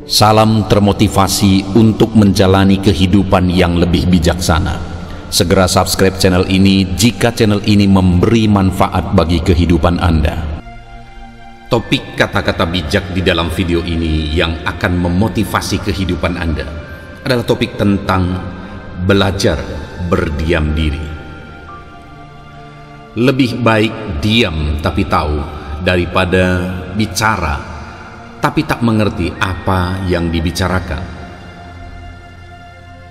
Salam termotivasi untuk menjalani kehidupan yang lebih bijaksana. Segera subscribe channel ini jika channel ini memberi manfaat bagi kehidupan Anda. Topik kata-kata bijak di dalam video ini yang akan memotivasi kehidupan Anda adalah topik tentang belajar berdiam diri. Lebih baik diam tapi tahu daripada bicara tapi tak mengerti apa yang dibicarakan.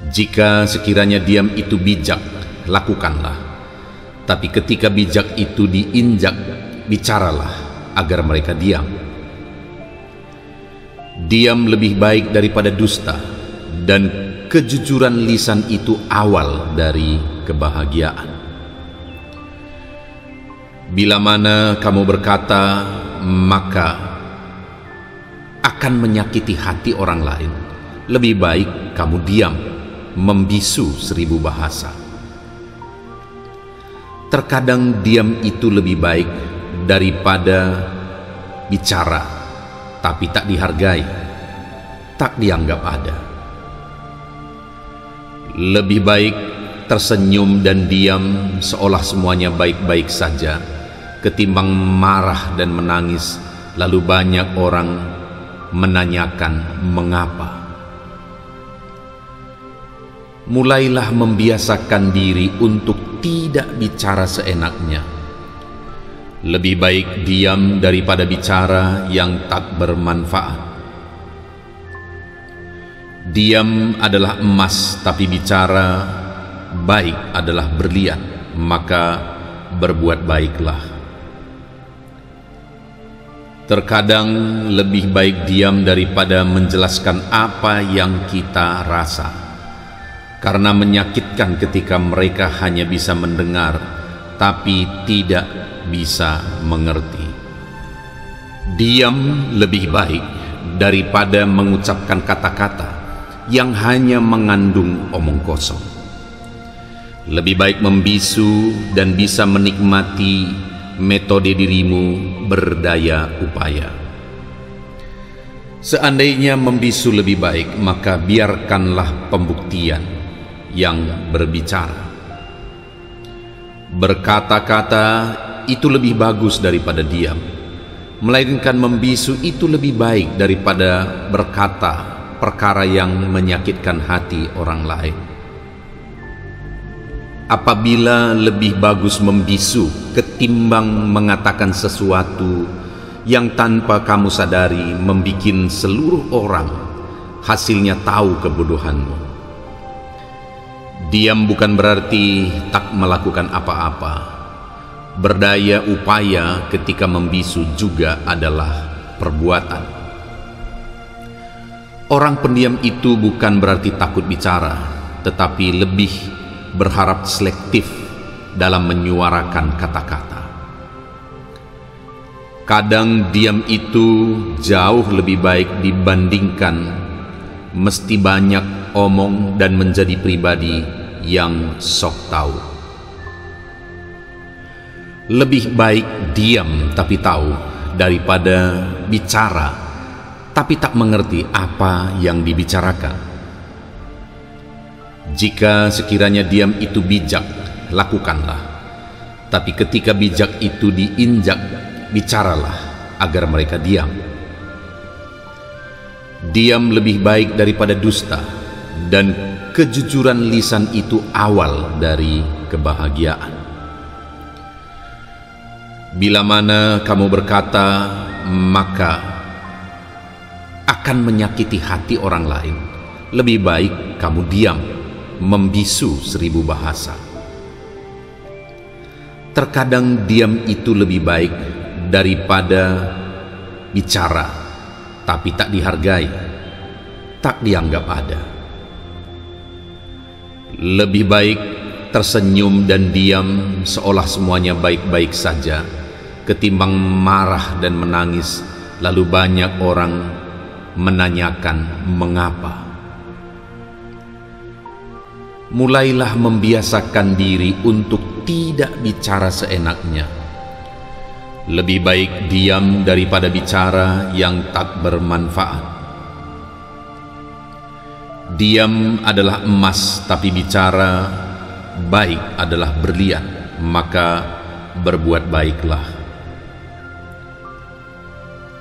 Jika sekiranya diam itu bijak, lakukanlah. Tapi ketika bijak itu diinjak, bicaralah agar mereka diam. Diam lebih baik daripada dusta, dan kejujuran lisan itu awal dari kebahagiaan. Bila mana kamu berkata, maka akan menyakiti hati orang lain. Lebih baik kamu diam, membisu 1000 bahasa. Terkadang diam itu lebih baik daripada bicara, tapi tak dihargai, tak dianggap ada. Lebih baik tersenyum dan diam seolah semuanya baik-baik saja, ketimbang marah dan menangis lalu banyak orang menanyakan mengapa. Mulailah membiasakan diri untuk tidak bicara seenaknya. Lebih baik diam daripada bicara yang tak bermanfaat. Diam adalah emas, tapi bicara baik adalah berlian, maka berbuat baiklah. Terkadang lebih baik diam daripada menjelaskan apa yang kita rasa, karena menyakitkan ketika mereka hanya bisa mendengar tapi tidak bisa mengerti. Diam lebih baik daripada mengucapkan kata-kata yang hanya mengandung omong kosong. Lebih baik membisu dan bisa menikmati metode dirimu berdaya upaya. Seandainya membisu lebih baik, maka biarkanlah pembuktian yang berbicara. Berkata-kata itu lebih bagus daripada diam, melainkan membisu itu lebih baik daripada berkata perkara yang menyakitkan hati orang lain. Apabila lebih bagus membisu ketimbang mengatakan sesuatu yang tanpa kamu sadari membikin seluruh orang hasilnya tahu kebodohanmu. Diam bukan berarti tak melakukan apa-apa. Berdaya upaya ketika membisu juga adalah perbuatan. Orang pendiam itu bukan berarti takut bicara, tetapi lebih berharap selektif dalam menyuarakan kata-kata. Kadang diam itu jauh lebih baik dibandingkan mesti banyak omong dan menjadi pribadi yang sok tahu. Lebih baik diam tapi tahu daripada bicara tapi tak mengerti apa yang dibicarakan. Jika sekiranya diam itu bijak, lakukanlah. Tapi ketika bijak itu diinjak, bicaralah agar mereka diam. Diam lebih baik daripada dusta, dan kejujuran lisan itu awal dari kebahagiaan. Bila mana kamu berkata, maka akan menyakiti hati orang lain. Lebih baik kamu diam, membisu 1000 bahasa. Terkadang diam itu lebih baik daripada bicara, tapi tak dihargai, tak dianggap ada. Lebih baik tersenyum dan diam seolah semuanya baik-baik saja, ketimbang marah dan menangis lalu banyak orang menanyakan mengapa. Mulailah membiasakan diri untuk tidak bicara seenaknya. Lebih baik diam daripada bicara yang tak bermanfaat. Diam adalah emas, tapi bicara baik adalah berlian, maka berbuat baiklah.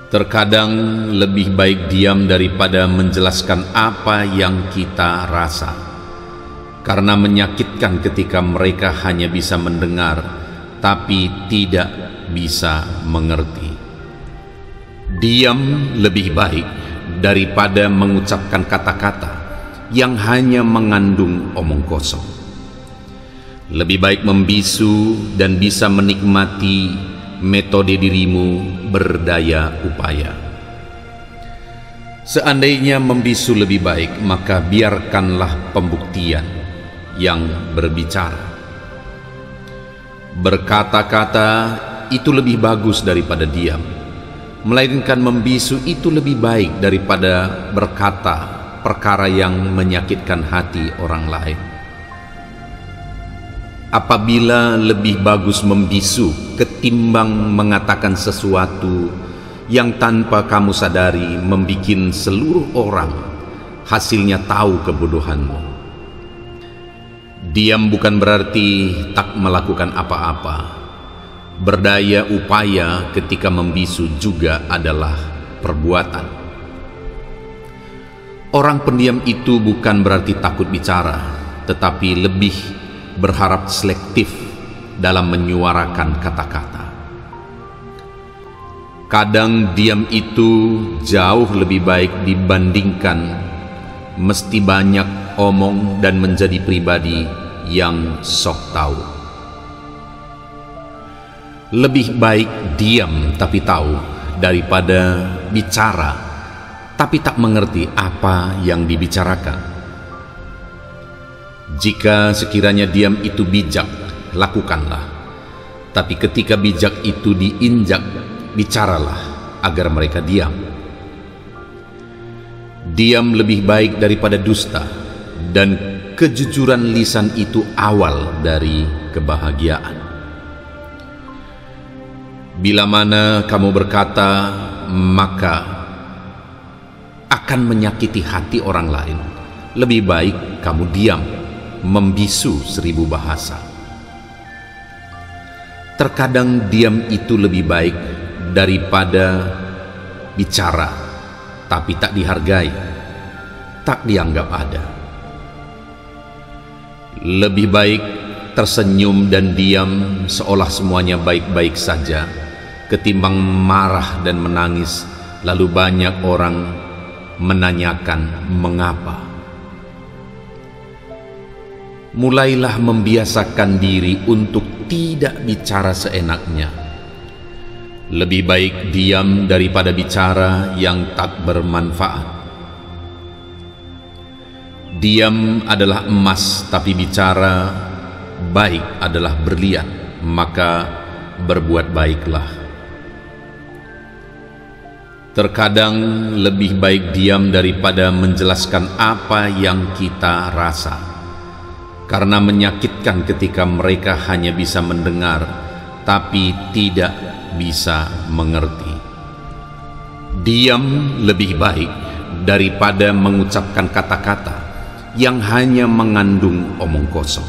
Terkadang lebih baik diam daripada menjelaskan apa yang kita rasa, karena menyakitkan ketika mereka hanya bisa mendengar tapi tidak bisa mengerti. Diam lebih baik daripada mengucapkan kata-kata yang hanya mengandung omong kosong. Lebih baik membisu dan bisa menikmati metode dirimu berdaya upaya. Seandainya membisu lebih baik, maka biarkanlah pembuktian yang berbicara. Berkata-kata itu lebih bagus daripada diam, melainkan membisu itu lebih baik daripada berkata perkara yang menyakitkan hati orang lain. Apabila lebih bagus membisu ketimbang mengatakan sesuatu yang tanpa kamu sadari membikin seluruh orang hasilnya tahu kebodohanmu. Diam bukan berarti tak melakukan apa-apa. Berdaya upaya ketika membisu juga adalah perbuatan. Orang pendiam itu bukan berarti takut bicara, tetapi lebih berharap selektif dalam menyuarakan kata-kata. Kadang diam itu jauh lebih baik dibandingkan mesti banyak omong dan menjadi pribadi yang sok tahu. Lebih baik diam tapi tahu daripada bicara tapi tak mengerti apa yang dibicarakan. Jika sekiranya diam itu bijak, lakukanlah. Tapi ketika bijak itu diinjak, bicaralah agar mereka diam. Diam lebih baik daripada dusta, dan kejujuran lisan itu awal dari kebahagiaan. Bila mana kamu berkata, maka akan menyakiti hati orang lain. Lebih baik kamu diam, membisu 1000 bahasa. Terkadang diam itu lebih baik daripada bicara, tapi tak dihargai, tak dianggap ada. Lebih baik tersenyum dan diam seolah semuanya baik-baik saja, ketimbang marah dan menangis, lalu banyak orang menanyakan mengapa. Mulailah membiasakan diri untuk tidak bicara seenaknya. Lebih baik diam daripada bicara yang tak bermanfaat. Diam adalah emas, tapi bicara baik adalah berlian, maka berbuat baiklah. Terkadang lebih baik diam daripada menjelaskan apa yang kita rasa, karena menyakitkan ketika mereka hanya bisa mendengar tapi tidak bisa mengerti. Diam lebih baik daripada mengucapkan kata-kata yang hanya mengandung omong kosong.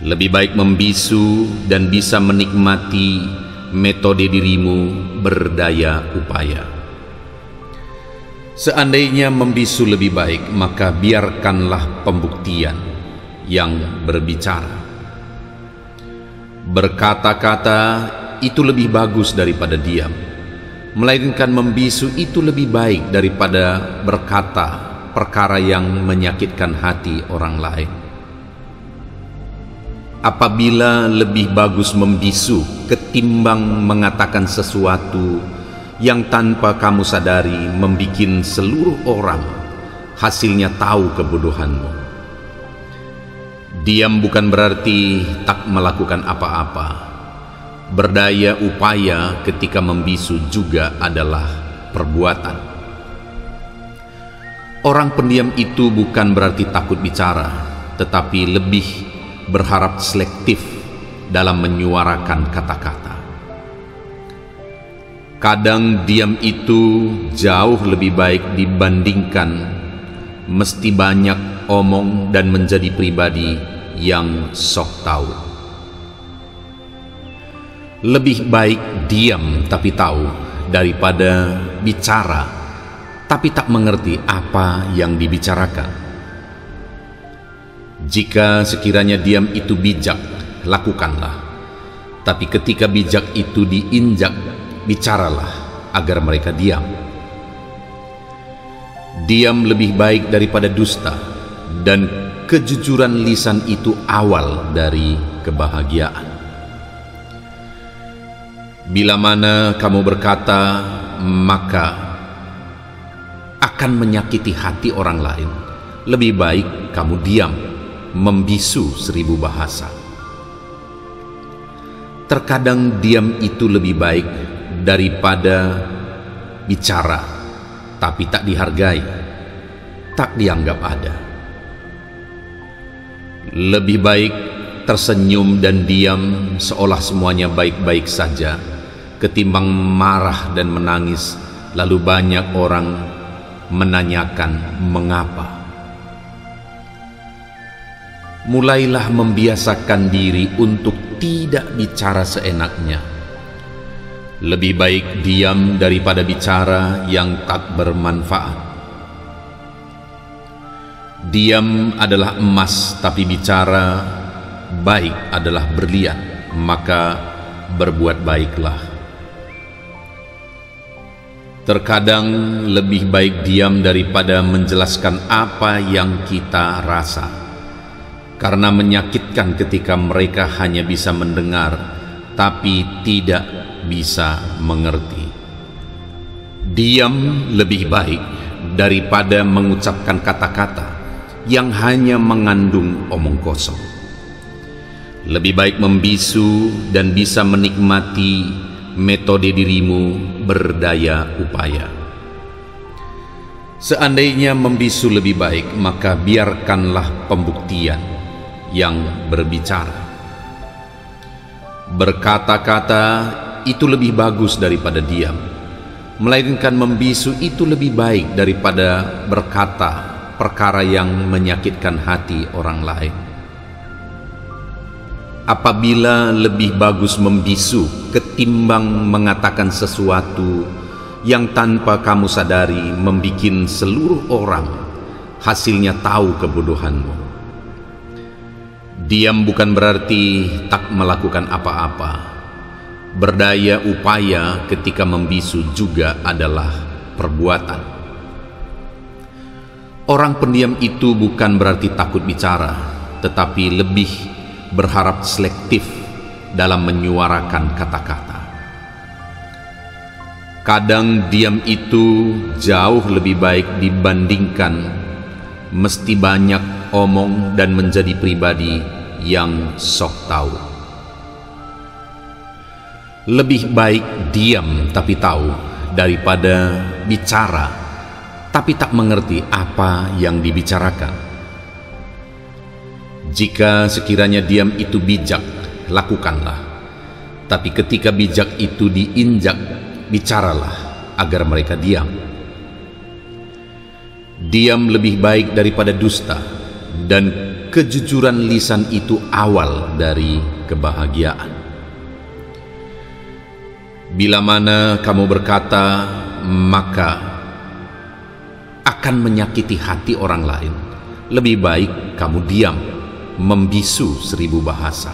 Lebih baik membisu dan bisa menikmati metode dirimu berdaya upaya. Seandainya membisu lebih baik, maka biarkanlah pembuktian yang berbicara. Berkata-kata itu lebih bagus daripada diam, melainkan membisu itu lebih baik daripada berkata perkara yang menyakitkan hati orang lain. Apabila lebih bagus membisu ketimbang mengatakan sesuatu yang tanpa kamu sadari membikin seluruh orang hasilnya tahu kebodohanmu. Diam bukan berarti tak melakukan apa-apa. Berdaya upaya ketika membisu juga adalah perbuatan. Orang pendiam itu bukan berarti takut bicara, tetapi lebih berharap selektif dalam menyuarakan kata-kata. Kadang diam itu jauh lebih baik dibandingkan mesti banyak omong dan menjadi pribadi yang sok tahu. Lebih baik diam tapi tahu daripada bicara tapi tak mengerti apa yang dibicarakan. Jika sekiranya diam itu bijak, lakukanlah. Tapi ketika bijak itu diinjak, bicaralah agar mereka diam. Diam lebih baik daripada dusta, dan kejujuran lisan itu awal dari kebahagiaan. Bila mana kamu berkata, maka akan menyakiti hati orang lain. Lebih baik kamu diam, membisu 1000 bahasa. Terkadang diam itu lebih baik daripada bicara, tapi tak dihargai, tak dianggap ada. Lebih baik tersenyum dan diam seolah semuanya baik-baik saja, ketimbang marah dan menangis lalu banyak orang menanyakan mengapa. Mulailah membiasakan diri untuk tidak bicara seenaknya. Lebih baik diam daripada bicara yang tak bermanfaat. Diam adalah emas, tapi bicara baik adalah berlian, maka berbuat baiklah. Terkadang lebih baik diam daripada menjelaskan apa yang kita rasa, karena menyakitkan ketika mereka hanya bisa mendengar tapi tidak bisa mengerti. Diam lebih baik daripada mengucapkan kata-kata yang hanya mengandung omong kosong. Lebih baik membisu dan bisa menikmati metode dirimu berdaya upaya. Seandainya membisu lebih baik, maka biarkanlah pembuktian yang berbicara. Berkata-kata itu lebih bagus daripada diam, melainkan membisu itu lebih baik daripada berkata perkara yang menyakitkan hati orang lain. Apabila lebih bagus membisu ketimbang mengatakan sesuatu yang tanpa kamu sadari membikin seluruh orang hasilnya tahu kebodohanmu. Diam bukan berarti tak melakukan apa-apa. Berdaya upaya ketika membisu juga adalah perbuatan. Orang pendiam itu bukan berarti takut bicara, tetapi lebih berharap selektif dalam menyuarakan kata-kata. Kadang diam itu jauh lebih baik dibandingkan mesti banyak omong dan menjadi pribadi yang sok tahu. Lebih baik diam tapi tahu daripada bicara tapi tak mengerti apa yang dibicarakan. Jika sekiranya diam itu bijak, lakukanlah. Tapi ketika bijak itu diinjak, bicaralah agar mereka diam. Diam lebih baik daripada dusta, dan kejujuran lisan itu awal dari kebahagiaan. Bila mana kamu berkata, maka akan menyakiti hati orang lain. Lebih baik kamu diam, membisu 1000 bahasa.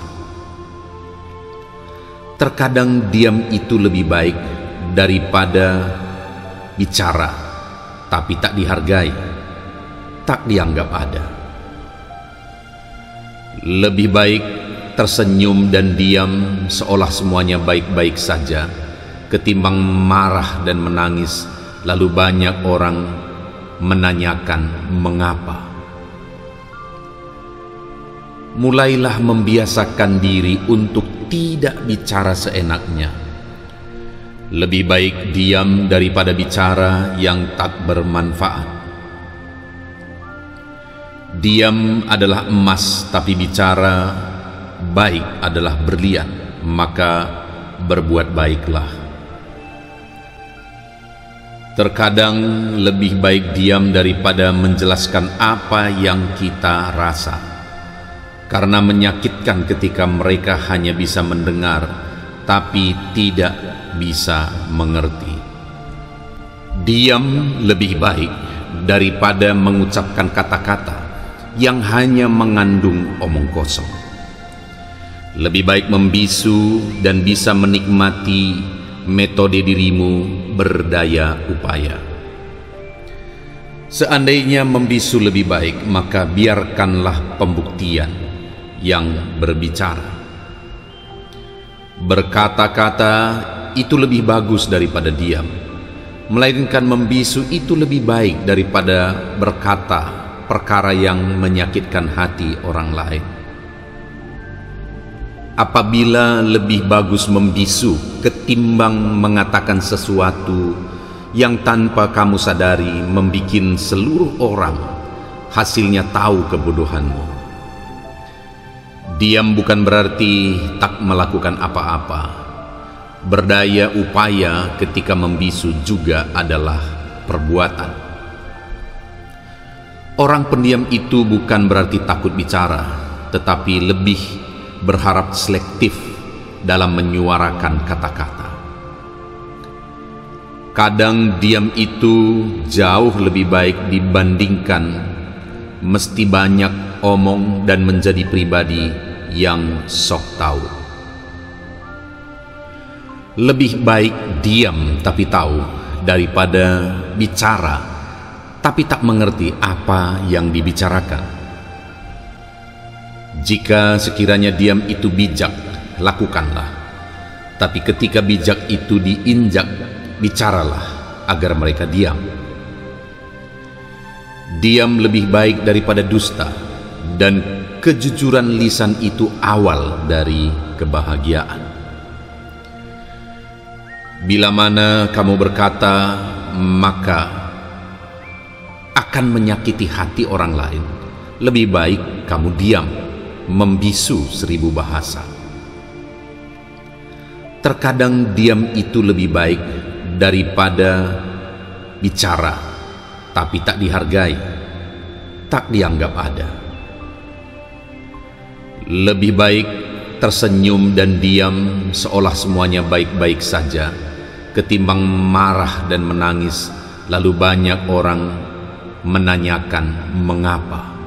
Terkadang diam itu lebih baik daripada bicara, tapi tak dihargai, tak dianggap ada. Lebih baik tersenyum dan diam seolah semuanya baik-baik saja, ketimbang marah dan menangis lalu banyak orang menanyakan mengapa. Mulailah membiasakan diri untuk tidak bicara seenaknya. Lebih baik diam daripada bicara yang tak bermanfaat. Diam adalah emas, tapi bicara baik adalah berlian, maka berbuat baiklah. Terkadang lebih baik diam daripada menjelaskan apa yang kita rasa, karena menyakitkan ketika mereka hanya bisa mendengar tapi tidak bisa mengerti. Diam lebih baik daripada mengucapkan kata-kata yang hanya mengandung omong kosong. Lebih baik membisu dan bisa menikmati metode dirimu berdaya upaya. Seandainya membisu lebih baik, maka biarkanlah pembuktian yang berbicara. Berkata-kata itu lebih bagus daripada diam, melainkan membisu itu lebih baik daripada berkata perkara yang menyakitkan hati orang lain. Apabila lebih bagus membisu ketimbang mengatakan sesuatu yang tanpa kamu sadari membikin seluruh orang hasilnya tahu kebodohanmu. Diam bukan berarti tak melakukan apa-apa. Berdaya upaya ketika membisu juga adalah perbuatan. Orang pendiam itu bukan berarti takut bicara, tetapi lebih berharap selektif dalam menyuarakan kata-kata. Kadang diam itu jauh lebih baik dibandingkan mesti banyak omong dan menjadi pribadi yang sok tahu. Lebih baik diam tapi tahu daripada bicara tapi tak mengerti apa yang dibicarakan. Jika sekiranya diam itu bijak, lakukanlah. Tapi ketika bijak itu diinjak, bicaralah agar mereka diam. Diam lebih baik daripada dusta, dan kejujuran lisan itu awal dari kebahagiaan. Bila mana kamu berkata, maka akan menyakiti hati orang lain. Lebih baik kamu diam, membisu 1000 bahasa. Terkadang diam itu lebih baik daripada bicara, tapi tak dihargai, tak dianggap ada. Lebih baik tersenyum dan diam seolah semuanya baik-baik saja, ketimbang marah dan menangis lalu banyak orang menanyakan mengapa.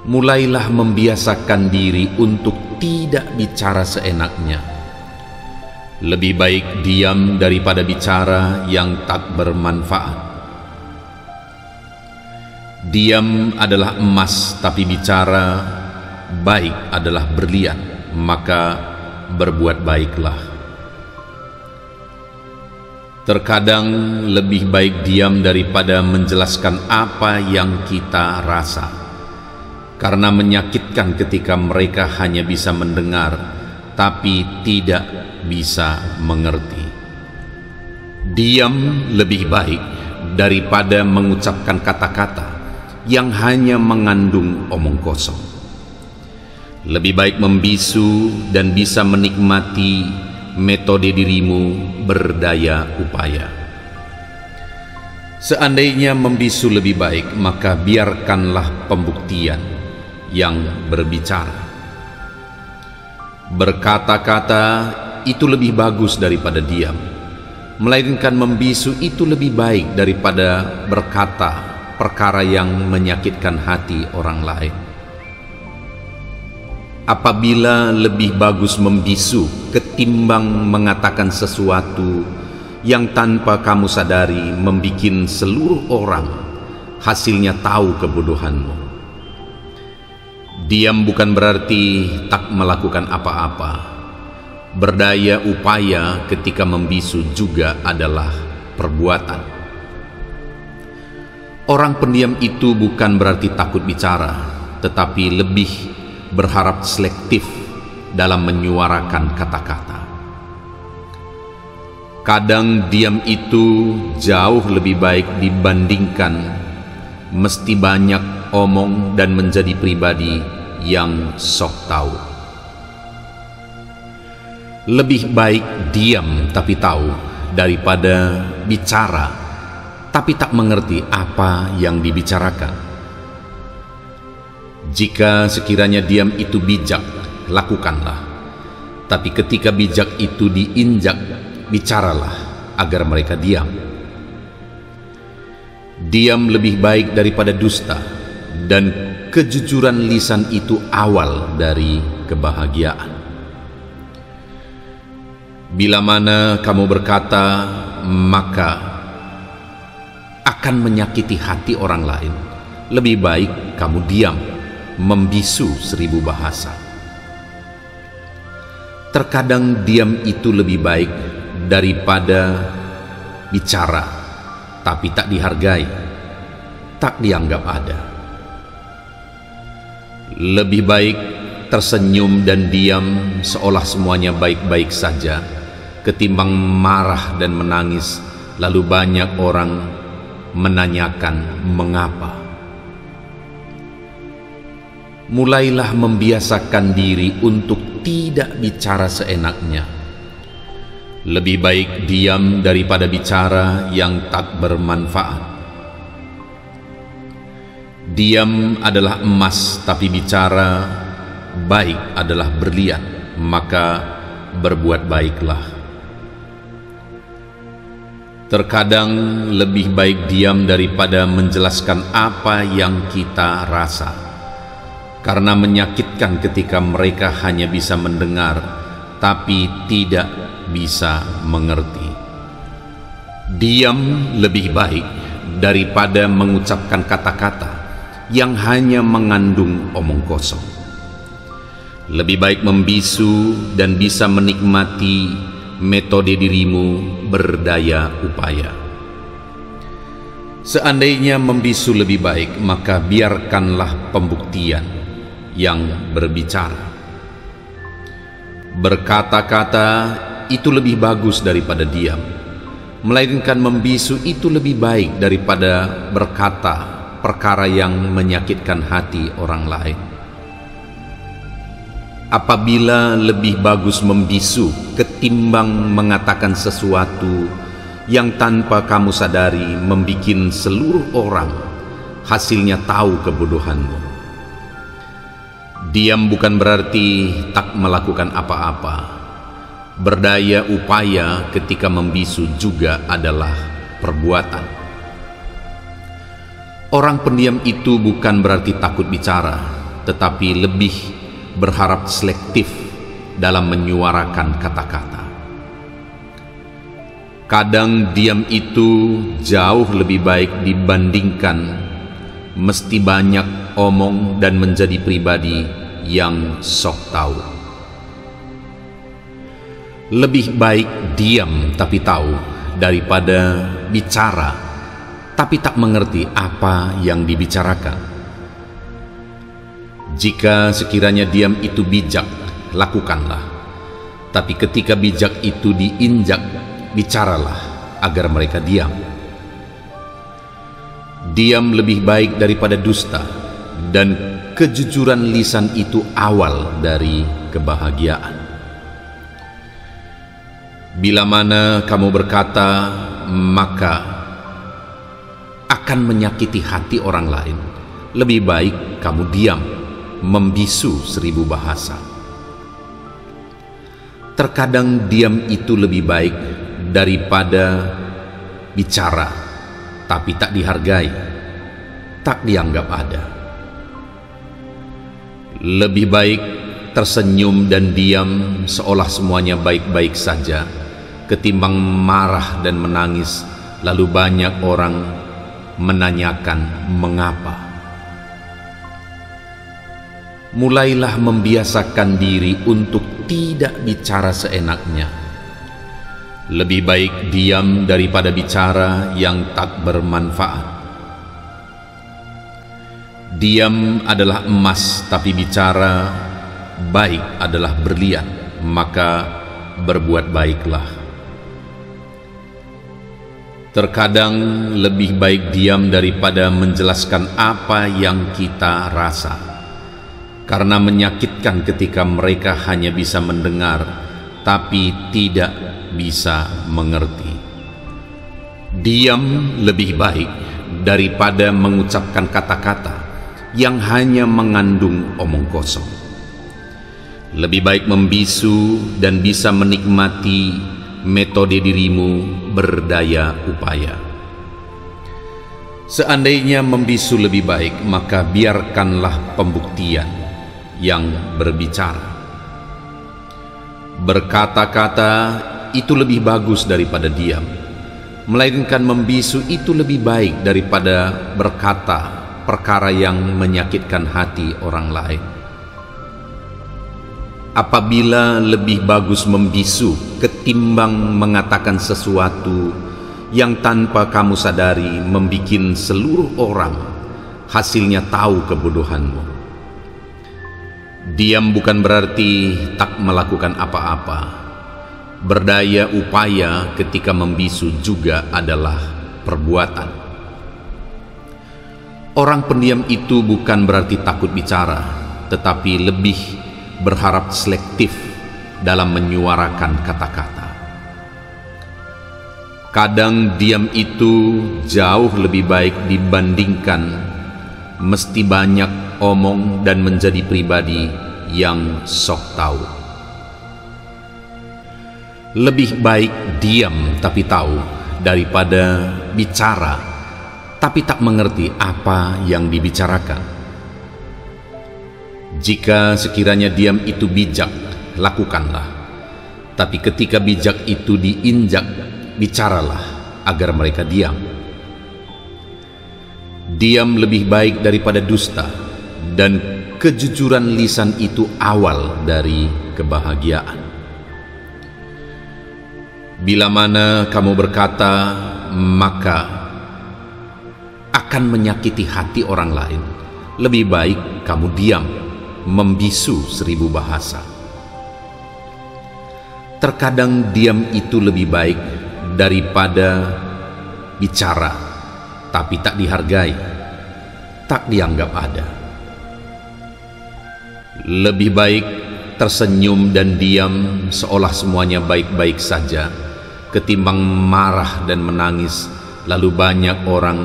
Mulailah membiasakan diri untuk tidak bicara seenaknya. Lebih baik diam daripada bicara yang tak bermanfaat. Diam adalah emas, tapi bicara baik adalah berlian, maka berbuat baiklah. Terkadang lebih baik diam daripada menjelaskan apa yang kita rasa, karena menyakitkan ketika mereka hanya bisa mendengar tapi tidak bisa mengerti. Diam lebih baik daripada mengucapkan kata-kata yang hanya mengandung omong kosong. Lebih baik membisu dan bisa menikmati metode dirimu berdaya upaya. Seandainya membisu lebih baik, maka biarkanlah pembuktian yang berbicara. Berkata-kata itu lebih bagus daripada diam, melainkan membisu itu lebih baik daripada berkata perkara yang menyakitkan hati orang lain. Apabila lebih bagus membisu ketimbang mengatakan sesuatu yang tanpa kamu sadari membikin seluruh orang hasilnya tahu kebodohanmu. Diam bukan berarti tak melakukan apa-apa. Berdaya upaya ketika membisu juga adalah perbuatan. Orang pendiam itu bukan berarti takut bicara, tetapi lebih berharap selektif dalam menyuarakan kata-kata. Kadang diam itu jauh lebih baik dibandingkan mesti banyak omong dan menjadi pribadi yang sok tahu. Lebih baik diam tapi tahu daripada bicara tapi tak mengerti apa yang dibicarakan. Jika sekiranya diam itu bijak, lakukanlah. Tapi ketika bijak itu diinjak, bicaralah agar mereka diam. Diam lebih baik daripada dusta, dan kejujuran lisan itu awal dari kebahagiaan. Bila mana kamu berkata, maka akan menyakiti hati orang lain. Lebih baik kamu diam, membisu 1000 bahasa. Terkadang diam itu lebih baik daripada bicara, tapi tak dihargai, tak dianggap ada. Lebih baik tersenyum dan diam seolah semuanya baik-baik saja, ketimbang marah dan menangis lalu banyak orang menanyakan mengapa. Mulailah membiasakan diri untuk tidak bicara seenaknya. Lebih baik diam daripada bicara yang tak bermanfaat. Diam adalah emas, tapi bicara baik adalah berlian, maka berbuat baiklah. Terkadang lebih baik diam daripada menjelaskan apa yang kita rasa, karena menyakitkan ketika mereka hanya bisa mendengar tapi tidak bisa mengerti. Diam lebih baik daripada mengucapkan kata-kata yang hanya mengandung omong kosong. Lebih baik membisu dan bisa menikmati metode dirimu berdaya upaya. Seandainya membisu lebih baik, maka biarkanlah pembuktian yang berbicara. Berkata-kata itu lebih bagus daripada diam, melainkan membisu itu lebih baik daripada berkata perkara yang menyakitkan hati orang lain. Apabila lebih bagus membisu ketimbang mengatakan sesuatu yang tanpa kamu sadari membikin seluruh orang hasilnya tahu kebodohanmu. Diam bukan berarti tak melakukan apa-apa. Berdaya upaya ketika membisu juga adalah perbuatan. Orang pendiam itu bukan berarti takut bicara, tetapi lebih berharap selektif dalam menyuarakan kata-kata. Kadang diam itu jauh lebih baik dibandingkan mesti banyak omong dan menjadi pribadi yang sok tahu. Lebih baik diam tapi tahu daripada bicara tapi tak mengerti apa yang dibicarakan. Jika sekiranya diam itu bijak, lakukanlah. Tapi ketika bijak itu diinjak, bicaralah agar mereka diam. Diam lebih baik daripada dusta, dan kejujuran lisan itu awal dari kebahagiaan. Bila mana kamu berkata, maka akan menyakiti hati orang lain. Lebih baik kamu diam, membisu 1000 bahasa. Terkadang diam itu lebih baik daripada bicara, tapi tak dihargai, tak dianggap ada. Lebih baik tersenyum dan diam seolah semuanya baik-baik saja, ketimbang marah dan menangis lalu banyak orang menanyakan mengapa. Mulailah membiasakan diri untuk tidak bicara seenaknya. Lebih baik diam daripada bicara yang tak bermanfaat. Diam adalah emas, tapi bicara baik adalah berlian, maka berbuat baiklah. Terkadang lebih baik diam daripada menjelaskan apa yang kita rasa, karena menyakitkan ketika mereka hanya bisa mendengar tapi tidak bisa mengerti. Diam lebih baik daripada mengucapkan kata-kata yang hanya mengandung omong kosong. Lebih baik membisu dan bisa menikmati metode dirimu berdaya upaya. Seandainya membisu lebih baik, maka biarkanlah pembuktian yang berbicara. Berkata-kata itu lebih bagus daripada diam, melainkan membisu itu lebih baik daripada berkata perkara yang menyakitkan hati orang lain. Apabila lebih bagus membisu ketimbang mengatakan sesuatu yang tanpa kamu sadari membikin seluruh orang hasilnya tahu kebodohanmu. Diam bukan berarti tak melakukan apa-apa. Berdaya upaya ketika membisu juga adalah perbuatan. Orang pendiam itu bukan berarti takut bicara, tetapi lebih berharap selektif dalam menyuarakan kata-kata. Kadang diam itu jauh lebih baik dibandingkan mesti banyak omong dan menjadi pribadi yang sok tahu. Lebih baik diam tapi tahu daripada bicara tapi tak mengerti apa yang dibicarakan. Jika sekiranya diam itu bijak, lakukanlah. Tapi ketika bijak itu diinjak, bicaralah agar mereka diam. Diam lebih baik daripada dusta, dan kejujuran lisan itu awal dari kebahagiaan. Bila mana kamu berkata, maka akan menyakiti hati orang lain. Lebih baik kamu diam, membisu 1000 bahasa. Terkadang diam itu lebih baik daripada bicara, tapi tak dihargai, tak dianggap ada. Lebih baik tersenyum dan diam seolah semuanya baik-baik saja, ketimbang marah dan menangis lalu banyak orang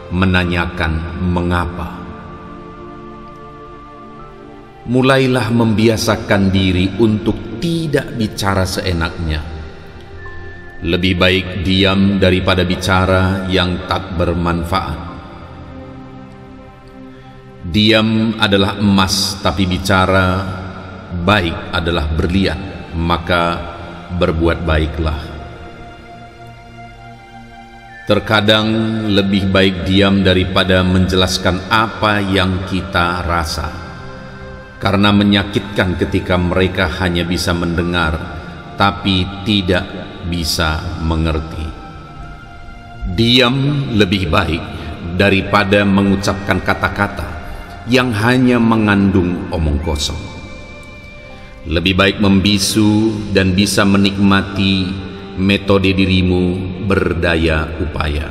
menanyakan mengapa. Mulailah membiasakan diri untuk tidak bicara seenaknya. Lebih baik diam daripada bicara yang tak bermanfaat. Diam adalah emas, tapi bicara baik adalah berlian, maka berbuat baiklah. Terkadang lebih baik diam daripada menjelaskan apa yang kita rasa, karena menyakitkan ketika mereka hanya bisa mendengar tapi tidak bisa mengerti. Diam lebih baik daripada mengucapkan kata-kata yang hanya mengandung omong kosong. Lebih baik membisu dan bisa menikmati metode dirimu berdaya upaya.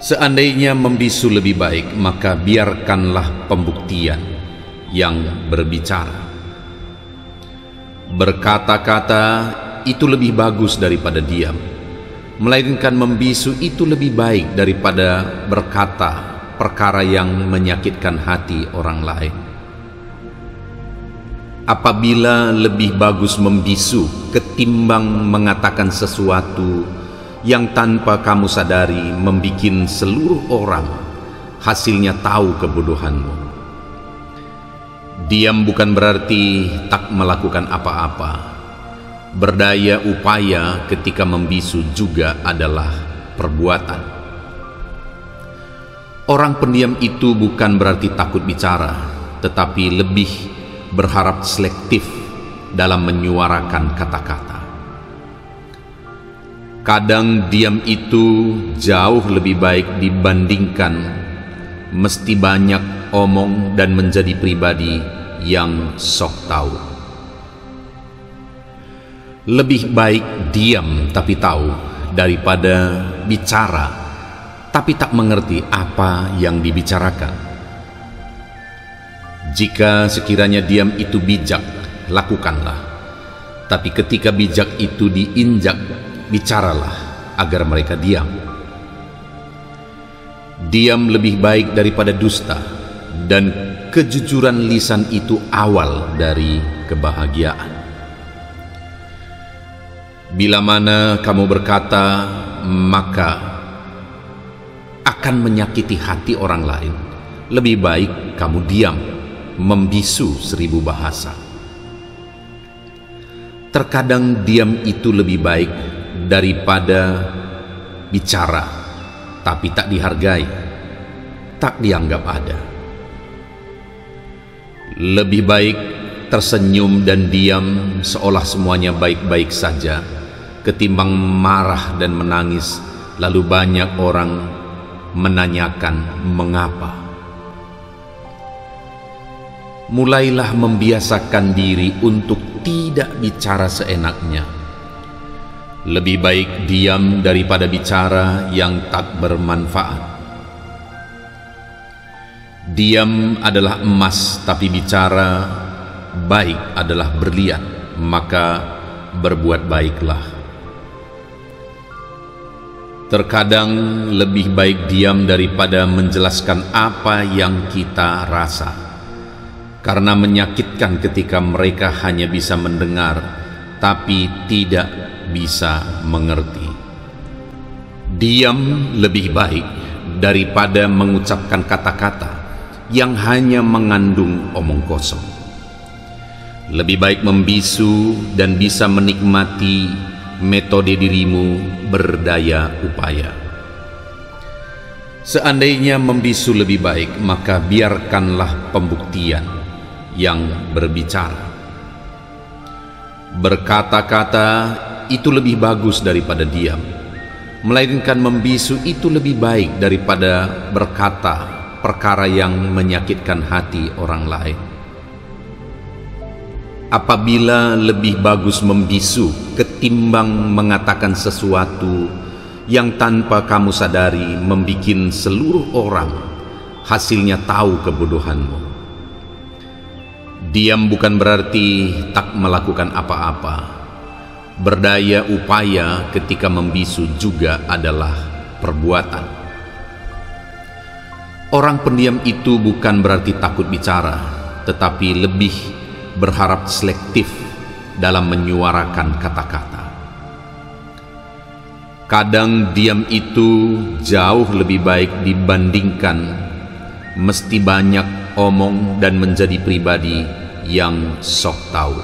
Seandainya membisu lebih baik, maka biarkanlah pembuktian yang berbicara. Berkata-kata itu lebih bagus daripada diam, melainkan membisu itu lebih baik daripada berkata perkara yang menyakitkan hati orang lain. Apabila lebih bagus membisu ketimbang mengatakan sesuatu yang tanpa kamu sadari membikin seluruh orang hasilnya tahu kebodohanmu. Diam bukan berarti tak melakukan apa-apa. Berdaya upaya ketika membisu juga adalah perbuatan. Orang pendiam itu bukan berarti takut bicara, tetapi lebih berharap selektif dalam menyuarakan kata-kata. Kadang diam itu jauh lebih baik dibandingkan mesti banyak omong dan menjadi pribadi yang sok tahu. Lebih baik diam tapi tahu daripada bicara tapi tak mengerti apa yang dibicarakan. Jika sekiranya diam itu bijak, lakukanlah. Tapi ketika bijak itu diinjak, bicaralah agar mereka diam. Diam lebih baik daripada dusta, dan kejujuran lisan itu awal dari kebahagiaan. Bila mana kamu berkata, maka akan menyakiti hati orang lain, lebih baik kamu diam, membisu 1000 bahasa. Terkadang diam itu lebih baik daripada bicara, tapi tak dihargai, tak dianggap ada. Lebih baik tersenyum dan diam seolah semuanya baik-baik saja, ketimbang marah dan menangis, lalu banyak orang menanyakan mengapa. Mulailah membiasakan diri untuk tidak bicara seenaknya. Lebih baik diam daripada bicara yang tak bermanfaat. Diam adalah emas, tapi bicara baik adalah berlian, maka berbuat baiklah. Terkadang lebih baik diam daripada menjelaskan apa yang kita rasa, karena menyakitkan ketika mereka hanya bisa mendengar tapi tidak bisa mengerti. Diam lebih baik daripada mengucapkan kata-kata yang hanya mengandung omong kosong. Lebih baik membisu dan bisa menikmati metode dirimu berdaya upaya. Seandainya membisu lebih baik, maka biarkanlah pembuktian yang berbicara. Berkata-kata itu lebih bagus daripada diam, melainkan membisu itu lebih baik daripada berkata perkara yang menyakitkan hati orang lain. Apabila lebih bagus membisu ketimbang mengatakan sesuatu yang tanpa kamu sadari membikin seluruh orang hasilnya tahu kebodohanmu. Diam bukan berarti tak melakukan apa-apa. Berdaya upaya ketika membisu juga adalah perbuatan. Orang pendiam itu bukan berarti takut bicara, tetapi lebih berharap selektif dalam menyuarakan kata-kata. Kadang diam itu jauh lebih baik dibandingkan mesti banyak omong dan menjadi pribadi yang sok tahu.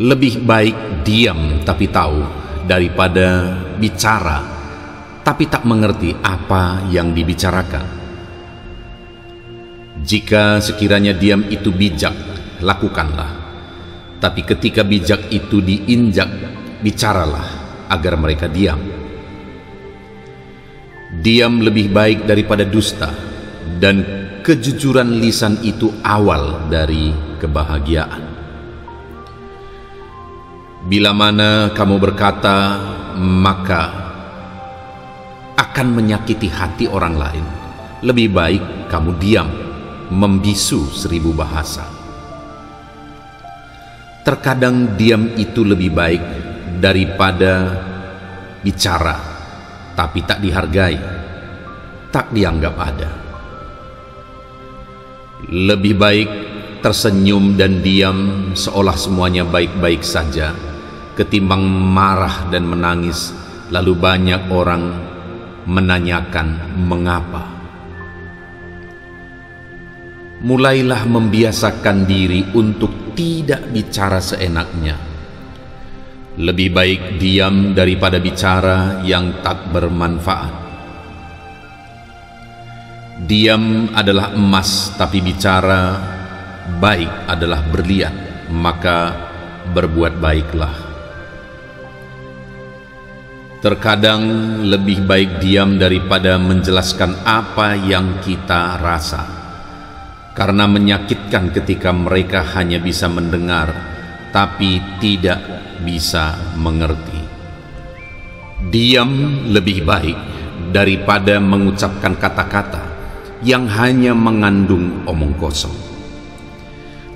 Lebih baik diam tapi tahu daripada bicara tapi tak mengerti apa yang dibicarakan. Jika sekiranya diam itu bijak, lakukanlah. Tapi ketika bijak itu diinjak, bicaralah agar mereka diam. Diam lebih baik daripada dusta, dan kejujuran lisan itu awal dari kebahagiaan. Bila mana kamu berkata, maka akan menyakiti hati orang lain, lebih baik kamu diam, membisu 1000 bahasa. Terkadang diam itu lebih baik daripada bicara, tapi tak dihargai, tak dianggap ada. Lebih baik tersenyum dan diam seolah semuanya baik-baik saja, ketimbang marah dan menangis, lalu banyak orang menanyakan mengapa. Mulailah membiasakan diri untuk tidak bicara seenaknya. Lebih baik diam daripada bicara yang tak bermanfaat. Diam adalah emas, tapi bicara baik adalah berlian, maka berbuat baiklah. Terkadang lebih baik diam daripada menjelaskan apa yang kita rasa, karena menyakitkan ketika mereka hanya bisa mendengar tapi tidak bisa mengerti. Diam lebih baik daripada mengucapkan kata-kata yang hanya mengandung omong kosong.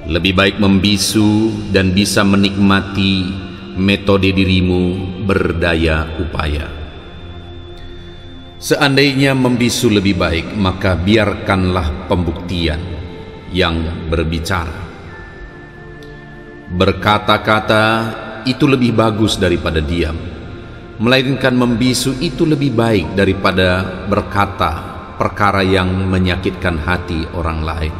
Lebih baik membisu dan bisa menikmati metode dirimu berdaya upaya. Seandainya membisu lebih baik, maka biarkanlah pembuktian yang berbicara. Berkata-kata itu lebih bagus daripada diam, melainkan membisu itu lebih baik daripada berkata perkara yang menyakitkan hati orang lain.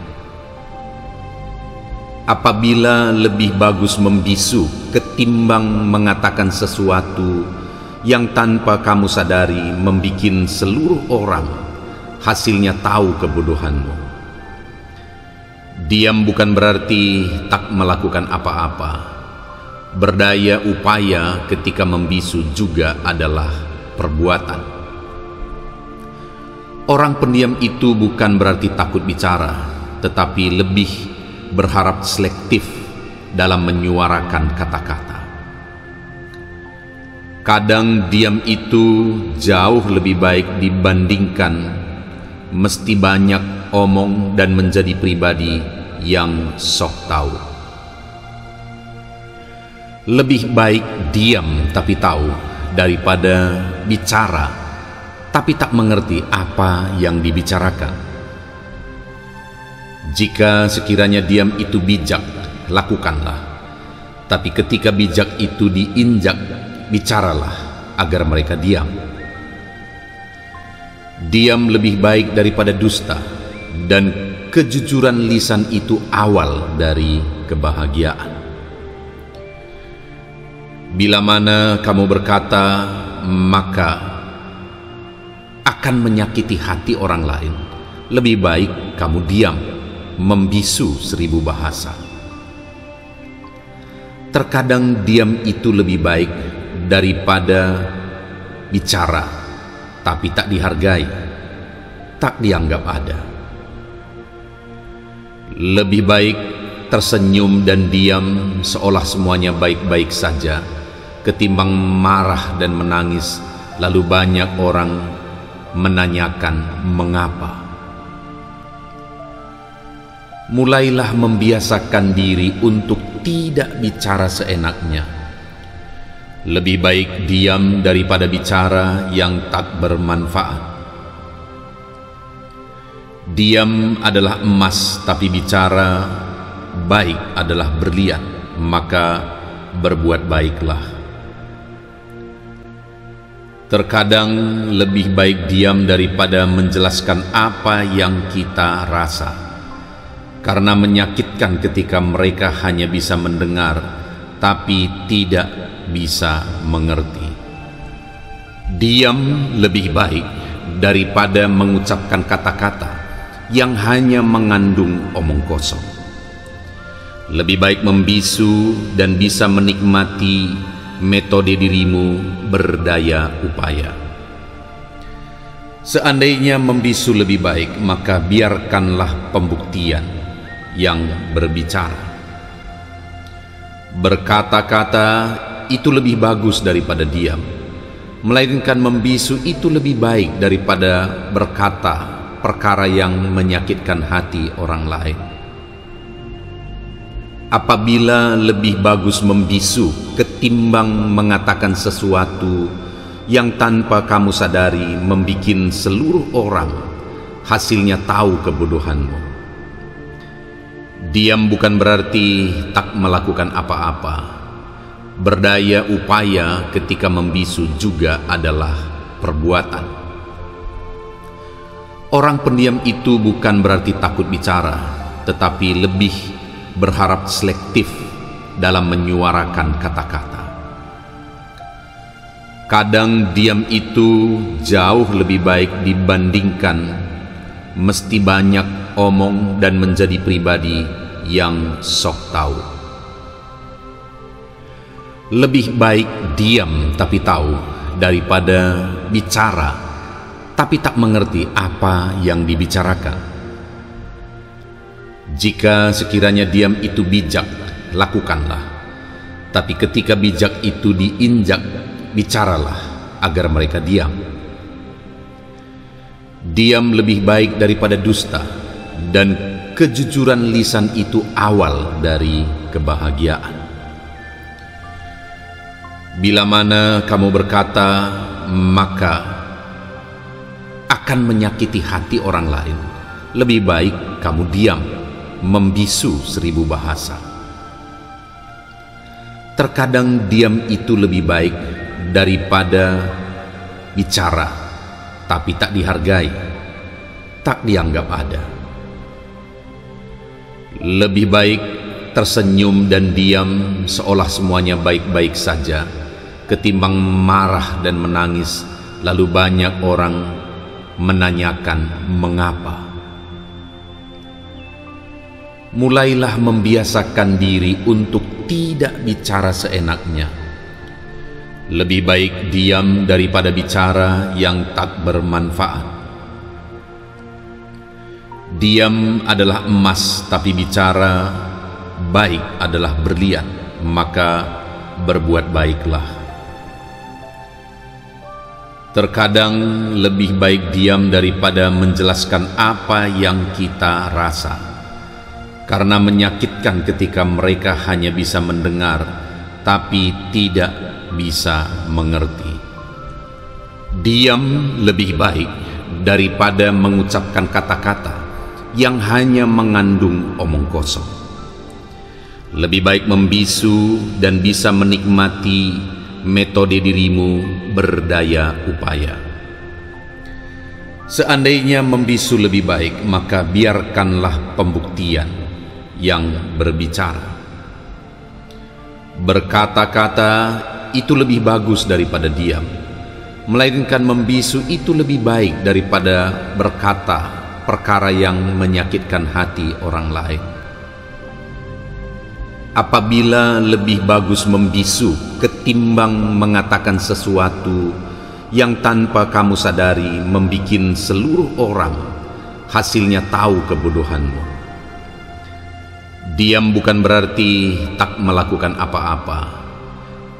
Apabila lebih bagus membisu ketimbang mengatakan sesuatu yang tanpa kamu sadari membikin seluruh orang hasilnya tahu kebodohanmu. Diam bukan berarti tak melakukan apa-apa. Berdaya upaya ketika membisu juga adalah perbuatan. Orang pendiam itu bukan berarti takut bicara, tetapi lebih berharap selektif dalam menyuarakan kata-kata. Kadang diam itu jauh lebih baik dibandingkan mesti banyak omong dan menjadi pribadi yang sok tahu. Lebih baik diam tapi tahu daripada bicara tapi tak mengerti apa yang dibicarakan. Jika sekiranya diam itu bijak, lakukanlah. Tapi ketika bijak itu diinjak, bicaralah agar mereka diam. Diam lebih baik daripada dusta, dan kejujuran lisan itu awal dari kebahagiaan. Bila mana kamu berkata, maka akan menyakiti hati orang lain. Lebih baik kamu diam, membisu 1000 bahasa. Terkadang diam itu lebih baik daripada bicara, tapi tak dihargai, tak dianggap ada. Lebih baik tersenyum dan diam seolah semuanya baik-baik saja, ketimbang marah dan menangis lalu banyak orang menanyakan mengapa. Mulailah membiasakan diri untuk tidak bicara seenaknya. Lebih baik diam daripada bicara yang tak bermanfaat. Diam adalah emas, tapi bicara baik adalah berlian, maka berbuat baiklah. Terkadang lebih baik diam daripada menjelaskan apa yang kita rasa, karena menyakitkan ketika mereka hanya bisa mendengar tapi tidak bisa mengerti. Diam lebih baik daripada mengucapkan kata-kata yang hanya mengandung omong kosong. Lebih baik membisu dan bisa menikmati metode dirimu berdaya upaya. Seandainya membisu lebih baik, maka biarkanlah pembuktian yang berbicara. Berkata-kata itu lebih bagus daripada diam, melainkan membisu itu lebih baik daripada berkata perkara yang menyakitkan hati orang lain. Apabila lebih bagus membisu ketimbang mengatakan sesuatu yang tanpa kamu sadari membikin seluruh orang hasilnya tahu kebodohanmu. Diam bukan berarti tak melakukan apa-apa. Berdaya upaya ketika membisu juga adalah perbuatan. Orang pendiam itu bukan berarti takut bicara, tetapi lebih berharap selektif dalam menyuarakan kata-kata. Kadang diam itu jauh lebih baik dibandingkan mesti banyak omong dan menjadi pribadi yang sok tahu. Lebih baik diam tapi tahu daripada bicara tapi tak mengerti apa yang dibicarakan. Jika sekiranya diam itu bijak, lakukanlah. Tapi ketika bijak itu diinjak, bicaralah agar mereka diam. Diam lebih baik daripada dusta, dan kejujuran lisan itu awal dari kebahagiaan. Bila mana kamu berkata, maka akan menyakiti hati orang lain. Lebih baik kamu diam, membisu 1000 bahasa. Terkadang diam itu lebih baik daripada bicara, tapi tak dihargai, tak dianggap ada. Lebih baik tersenyum dan diam seolah semuanya baik-baik saja, ketimbang marah dan menangis, lalu banyak orang menanyakan mengapa. Mulailah membiasakan diri untuk tidak bicara seenaknya. Lebih baik diam daripada bicara yang tak bermanfaat. Diam adalah emas, tapi bicara baik adalah berlian, maka berbuat baiklah. Terkadang lebih baik diam daripada menjelaskan apa yang kita rasa, karena menyakitkan ketika mereka hanya bisa mendengar tapi tidak bisa mengerti. Diam lebih baik daripada mengucapkan kata-kata yang hanya mengandung omong kosong. Lebih baik membisu dan bisa menikmati metode dirimu berdaya upaya. Seandainya membisu lebih baik, maka biarkanlah pembuktian yang berbicara. Berkata-kata itu lebih bagus daripada diam, melainkan membisu itu lebih baik daripada berkata perkara yang menyakitkan hati orang lain. Apabila lebih bagus membisu ketimbang mengatakan sesuatu yang tanpa kamu sadari membikin seluruh orang hasilnya tahu kebodohanmu. Diam bukan berarti tak melakukan apa-apa.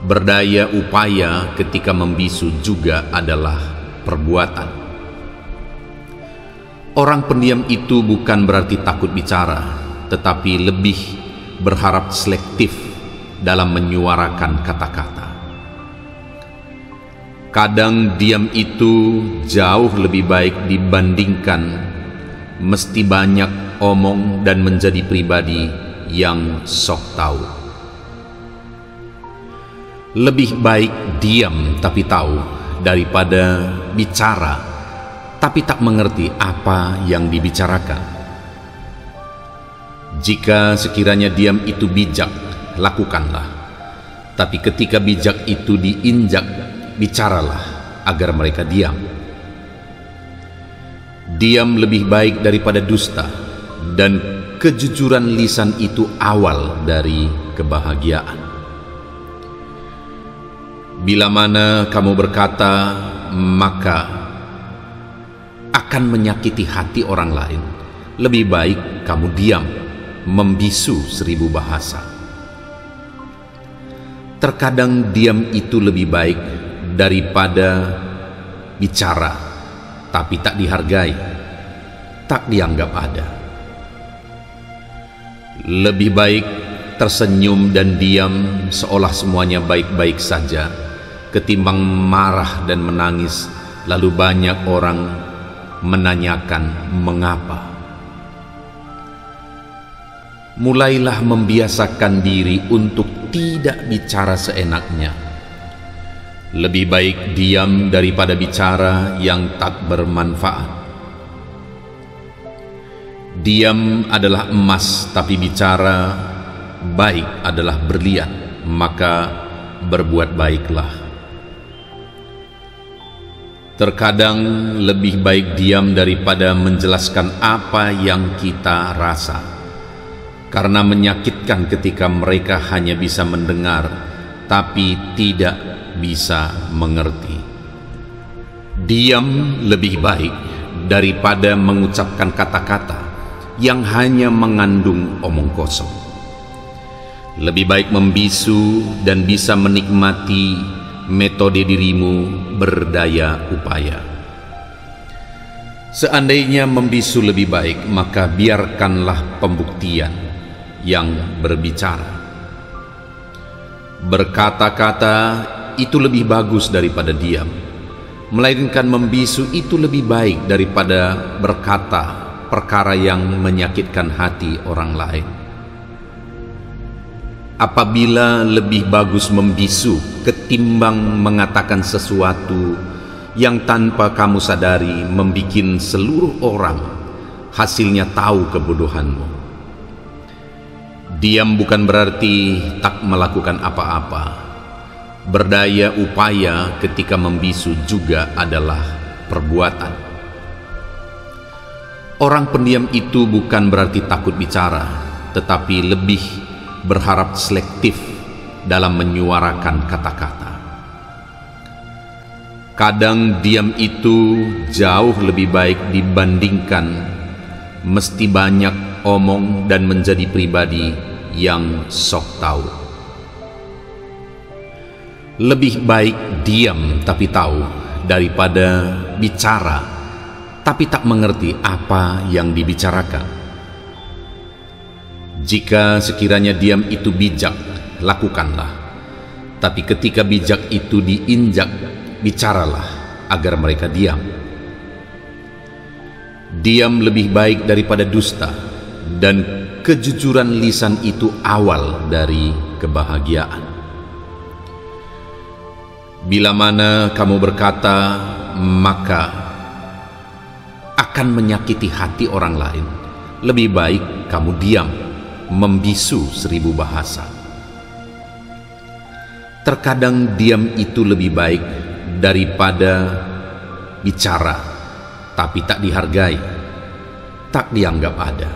Berdaya upaya ketika membisu juga adalah perbuatan. Orang pendiam itu bukan berarti takut bicara, tetapi lebih berharap selektif dalam menyuarakan kata-kata. Kadang diam itu jauh lebih baik dibandingkan mesti banyak omong dan menjadi pribadi yang sok tahu. Lebih baik diam tapi tahu daripada bicara tapi tak mengerti apa yang dibicarakan. Jika sekiranya diam itu bijak, lakukanlah. Tapi ketika bijak itu diinjak, bicaralah agar mereka diam. Diam lebih baik daripada dusta, dan kejujuran lisan itu awal dari kebahagiaan. Bila mana kamu berkata, maka akan menyakiti hati orang lain. Lebih baik kamu diam, membisu 1000 bahasa. Terkadang diam itu lebih baik daripada bicara, tapi tak dihargai, tak dianggap ada. Lebih baik tersenyum dan diam seolah semuanya baik-baik saja, ketimbang marah dan menangis, lalu banyak orang menanyakan mengapa. Mulailah membiasakan diri untuk tidak bicara seenaknya. Lebih baik diam daripada bicara yang tak bermanfaat. Diam adalah emas, tapi bicara baik adalah berlian, maka berbuat baiklah. Terkadang lebih baik diam daripada menjelaskan apa yang kita rasa, karena menyakitkan ketika mereka hanya bisa mendengar tapi tidak bisa mengerti. Diam lebih baik daripada mengucapkan kata-kata yang hanya mengandung omong kosong. Lebih baik membisu dan bisa menikmati metode dirimu berdaya upaya. Seandainya membisu lebih baik, maka biarkanlah pembuktian yang berbicara. Berkata-kata itu lebih bagus daripada diam, melainkan membisu itu lebih baik daripada berkata perkara yang menyakitkan hati orang lain. Apabila lebih bagus membisu ketimbang mengatakan sesuatu yang tanpa kamu sadari membikin seluruh orang hasilnya tahu kebodohanmu. Diam bukan berarti tak melakukan apa-apa. Berdaya upaya ketika membisu juga adalah perbuatan. Orang pendiam itu bukan berarti takut bicara, tetapi lebih berharap selektif dalam menyuarakan kata-kata. Kadang diam itu jauh lebih baik dibandingkan mesti banyak omong dan menjadi pribadi yang sok tahu. Lebih baik diam tapi tahu daripada bicara tapi tak mengerti apa yang dibicarakan. Jika sekiranya diam itu bijak, lakukanlah. Tapi ketika bijak itu diinjak, bicaralah agar mereka diam. Diam lebih baik daripada dusta, dan kejujuran lisan itu awal dari kebahagiaan. Bila mana kamu berkata, maka akan menyakiti hati orang lain. Lebih baik kamu diam, membisu 1000 bahasa. Terkadang diam itu lebih baik daripada bicara, tapi tak dihargai, tak dianggap ada.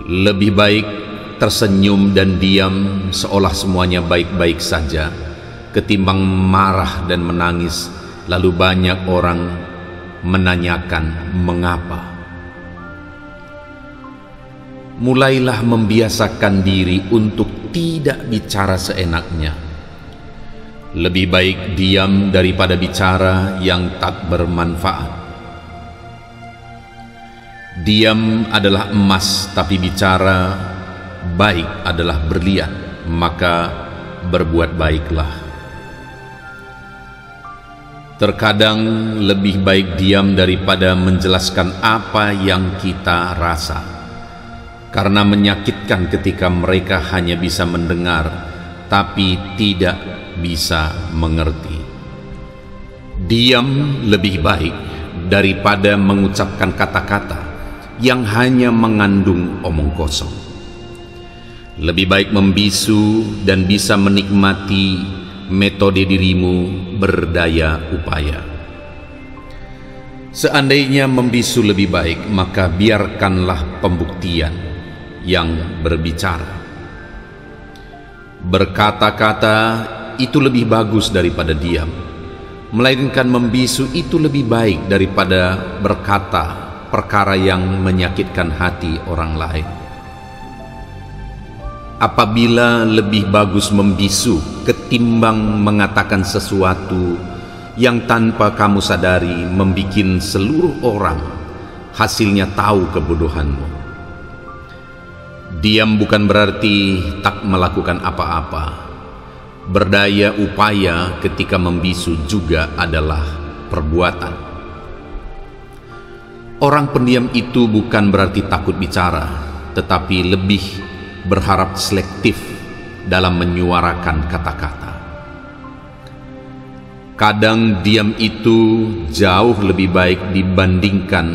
Lebih baik tersenyum dan diam seolah semuanya baik-baik saja, ketimbang marah dan menangis lalu banyak orang menanyakan mengapa. Mulailah membiasakan diri untuk tidak bicara seenaknya. Lebih baik diam daripada bicara yang tak bermanfaat. Diam adalah emas, tapi bicara baik adalah berlian, maka berbuat baiklah. Terkadang lebih baik diam daripada menjelaskan apa yang kita rasa, karena menyakitkan ketika mereka hanya bisa mendengar tapi tidak bisa mengerti. Diam lebih baik daripada mengucapkan kata-kata yang hanya mengandung omong kosong. Lebih baik membisu dan bisa menikmati metode dirimu berdaya upaya. Seandainya membisu lebih baik, maka biarkanlah pembuktian yang berbicara. Berkata-kata itu lebih bagus daripada diam, melainkan membisu itu lebih baik daripada berkata perkara yang menyakitkan hati orang lain. Apabila lebih bagus membisu ketimbang mengatakan sesuatu yang tanpa kamu sadari membikin seluruh orang hasilnya tahu kebodohanmu. Diam bukan berarti tak melakukan apa-apa. Berdaya upaya ketika membisu juga adalah perbuatan. Orang pendiam itu bukan berarti takut bicara, tetapi lebih berharap selektif dalam menyuarakan kata-kata. Kadang diam itu jauh lebih baik dibandingkan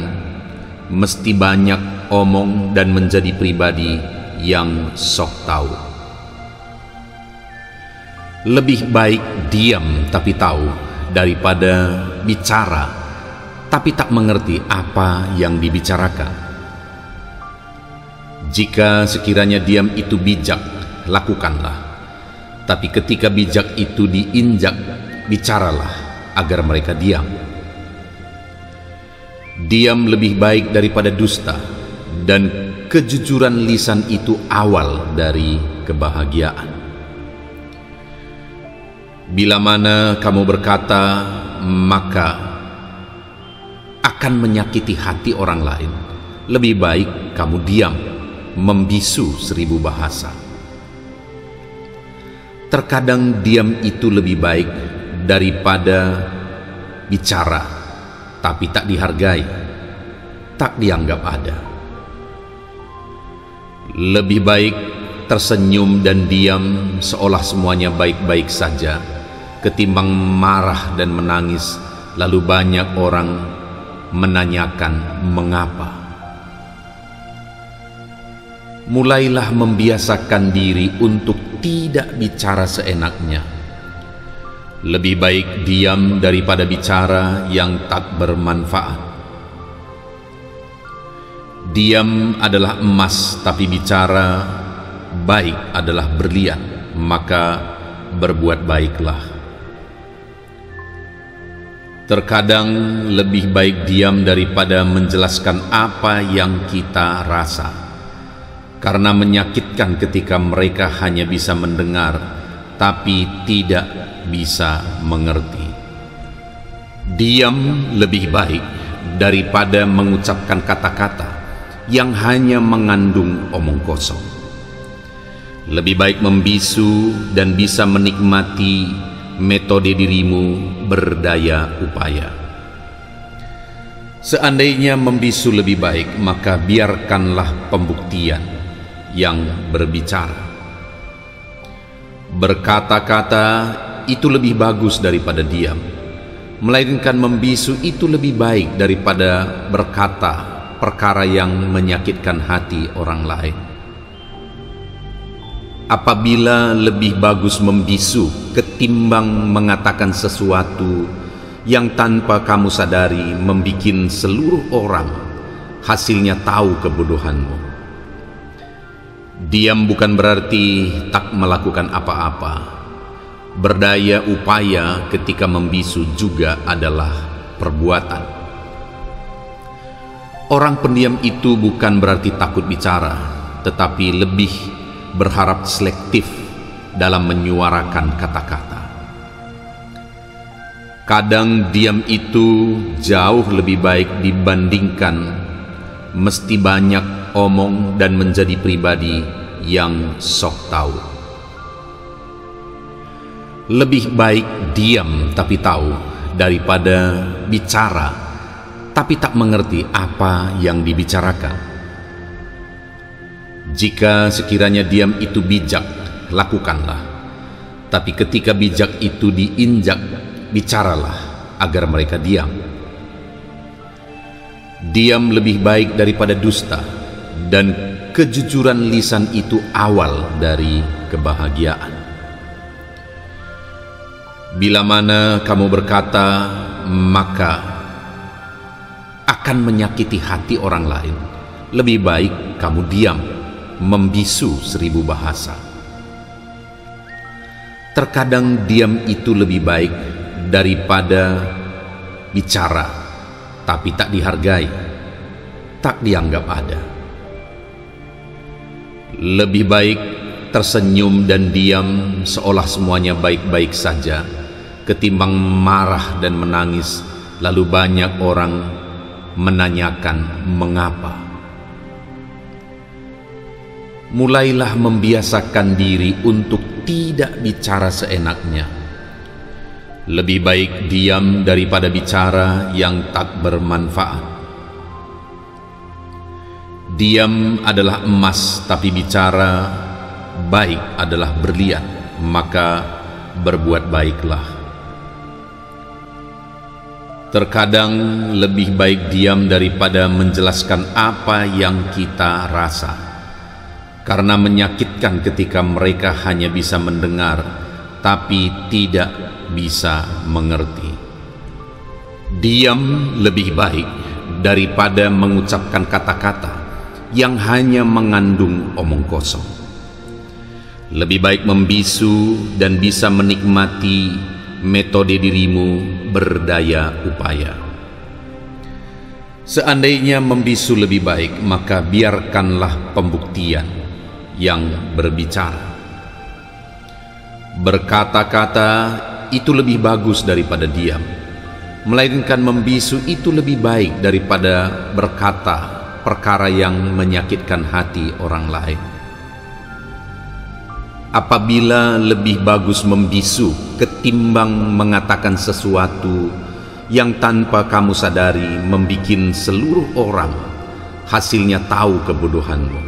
mesti banyak omong dan menjadi pribadi yang sok tahu. Lebih baik diam tapi tahu daripada bicara tapi tak mengerti apa yang dibicarakan. Jika sekiranya diam itu bijak, lakukanlah. Tapi ketika bijak itu diinjak, bicaralah agar mereka diam. Diam lebih baik daripada dusta, dan kejujuran lisan itu awal dari kebahagiaan. Bila mana kamu berkata, maka akan menyakiti hati orang lain. Lebih baik kamu diam, membisu 1000 bahasa. Terkadang diam itu lebih baik daripada bicara, tapi tak dihargai, tak dianggap ada. Lebih baik tersenyum dan diam seolah semuanya baik-baik saja, ketimbang marah dan menangis lalu banyak orang menanyakan mengapa. Mulailah membiasakan diri untuk tidak bicara seenaknya. Lebih baik diam daripada bicara yang tak bermanfaat. Diam adalah emas, tapi bicara baik adalah berlian, maka berbuat baiklah. Terkadang lebih baik diam daripada menjelaskan apa yang kita rasa, karena menyakitkan ketika mereka hanya bisa mendengar tapi tidak bisa mengerti. Diam lebih baik daripada mengucapkan kata-kata yang hanya mengandung omong kosong. Lebih baik membisu dan bisa menikmati metode dirimu berdaya upaya. Seandainya membisu lebih baik, maka biarkanlah pembuktian yang berbicara. Berkata-kata itu lebih bagus daripada diam, melainkan membisu itu lebih baik daripada berkata perkara yang menyakitkan hati orang lain. Apabila lebih bagus membisu ketimbang mengatakan sesuatu yang tanpa kamu sadari membikin seluruh orang hasilnya tahu kebodohanmu. Diam bukan berarti tak melakukan apa-apa. Berdaya upaya ketika membisu juga adalah perbuatan. Orang pendiam itu bukan berarti takut bicara, tetapi lebih berharap selektif dalam menyuarakan kata-kata. Kadang diam itu jauh lebih baik dibandingkan mesti banyak omong dan menjadi pribadi yang sok tahu. Lebih baik diam tapi tahu daripada bicara tapi tak mengerti apa yang dibicarakan. Jika sekiranya diam itu bijak, lakukanlah. Tapi ketika bijak itu diinjak, bicaralah agar mereka diam. Diam lebih baik daripada dusta, dan kejujuran lisan itu awal dari kebahagiaan. Bila mana kamu berkata, maka akan menyakiti hati orang lain. Lebih baik kamu diam, membisu 1000 bahasa. Terkadang diam itu lebih baik daripada bicara, tapi tak dihargai, tak dianggap ada. Lebih baik tersenyum dan diam seolah semuanya baik-baik saja, ketimbang marah dan menangis lalu banyak orang menanyakan mengapa. Mulailah membiasakan diri untuk tidak bicara seenaknya. Lebih baik diam daripada bicara yang tak bermanfaat. Diam adalah emas, tapi bicara baik adalah berlian, maka berbuat baiklah. Terkadang lebih baik diam daripada menjelaskan apa yang kita rasa, karena menyakitkan ketika mereka hanya bisa mendengar tapi tidak bisa mengerti. Diam lebih baik daripada mengucapkan kata-kata yang hanya mengandung omong kosong. Lebih baik membisu dan bisa menikmati metode dirimu berdaya upaya. Seandainya membisu lebih baik, maka biarkanlah pembuktian yang berbicara. Berkata-kata itu lebih bagus daripada diam, melainkan membisu itu lebih baik daripada berkata perkara yang menyakitkan hati orang lain. Apabila lebih bagus membisu ketimbang mengatakan sesuatu yang tanpa kamu sadari membikin seluruh orang hasilnya tahu kebodohanmu.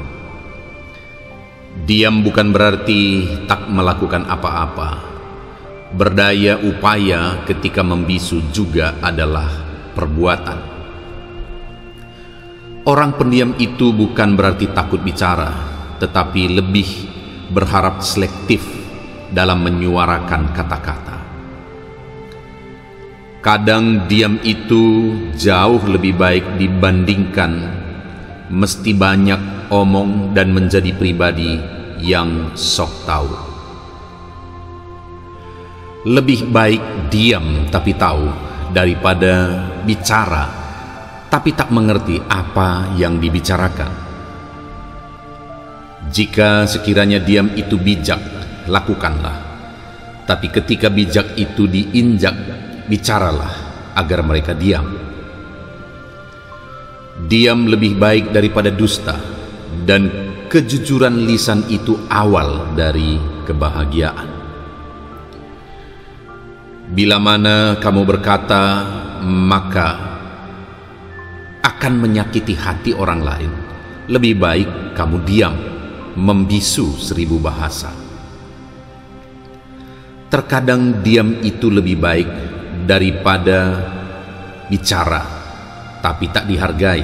Diam bukan berarti tak melakukan apa-apa. Berdaya upaya ketika membisu juga adalah perbuatan. Orang pendiam itu bukan berarti takut bicara, tetapi lebih berharap selektif dalam menyuarakan kata-kata. Kadang diam itu jauh lebih baik dibandingkan mesti banyak omong dan menjadi pribadi yang sok tahu. Lebih baik diam tapi tahu daripada bicara tapi tak mengerti apa yang dibicarakan. Jika sekiranya diam itu bijak, lakukanlah. Tapi ketika bijak itu diinjak, bicaralah agar mereka diam. Diam lebih baik daripada dusta, dan kejujuran lisan itu awal dari kebahagiaan. Bila mana kamu berkata, maka akan menyakiti hati orang lain. Lebih baik kamu diam, membisu 1000 bahasa. Terkadang diam itu lebih baik daripada bicara, tapi tak dihargai,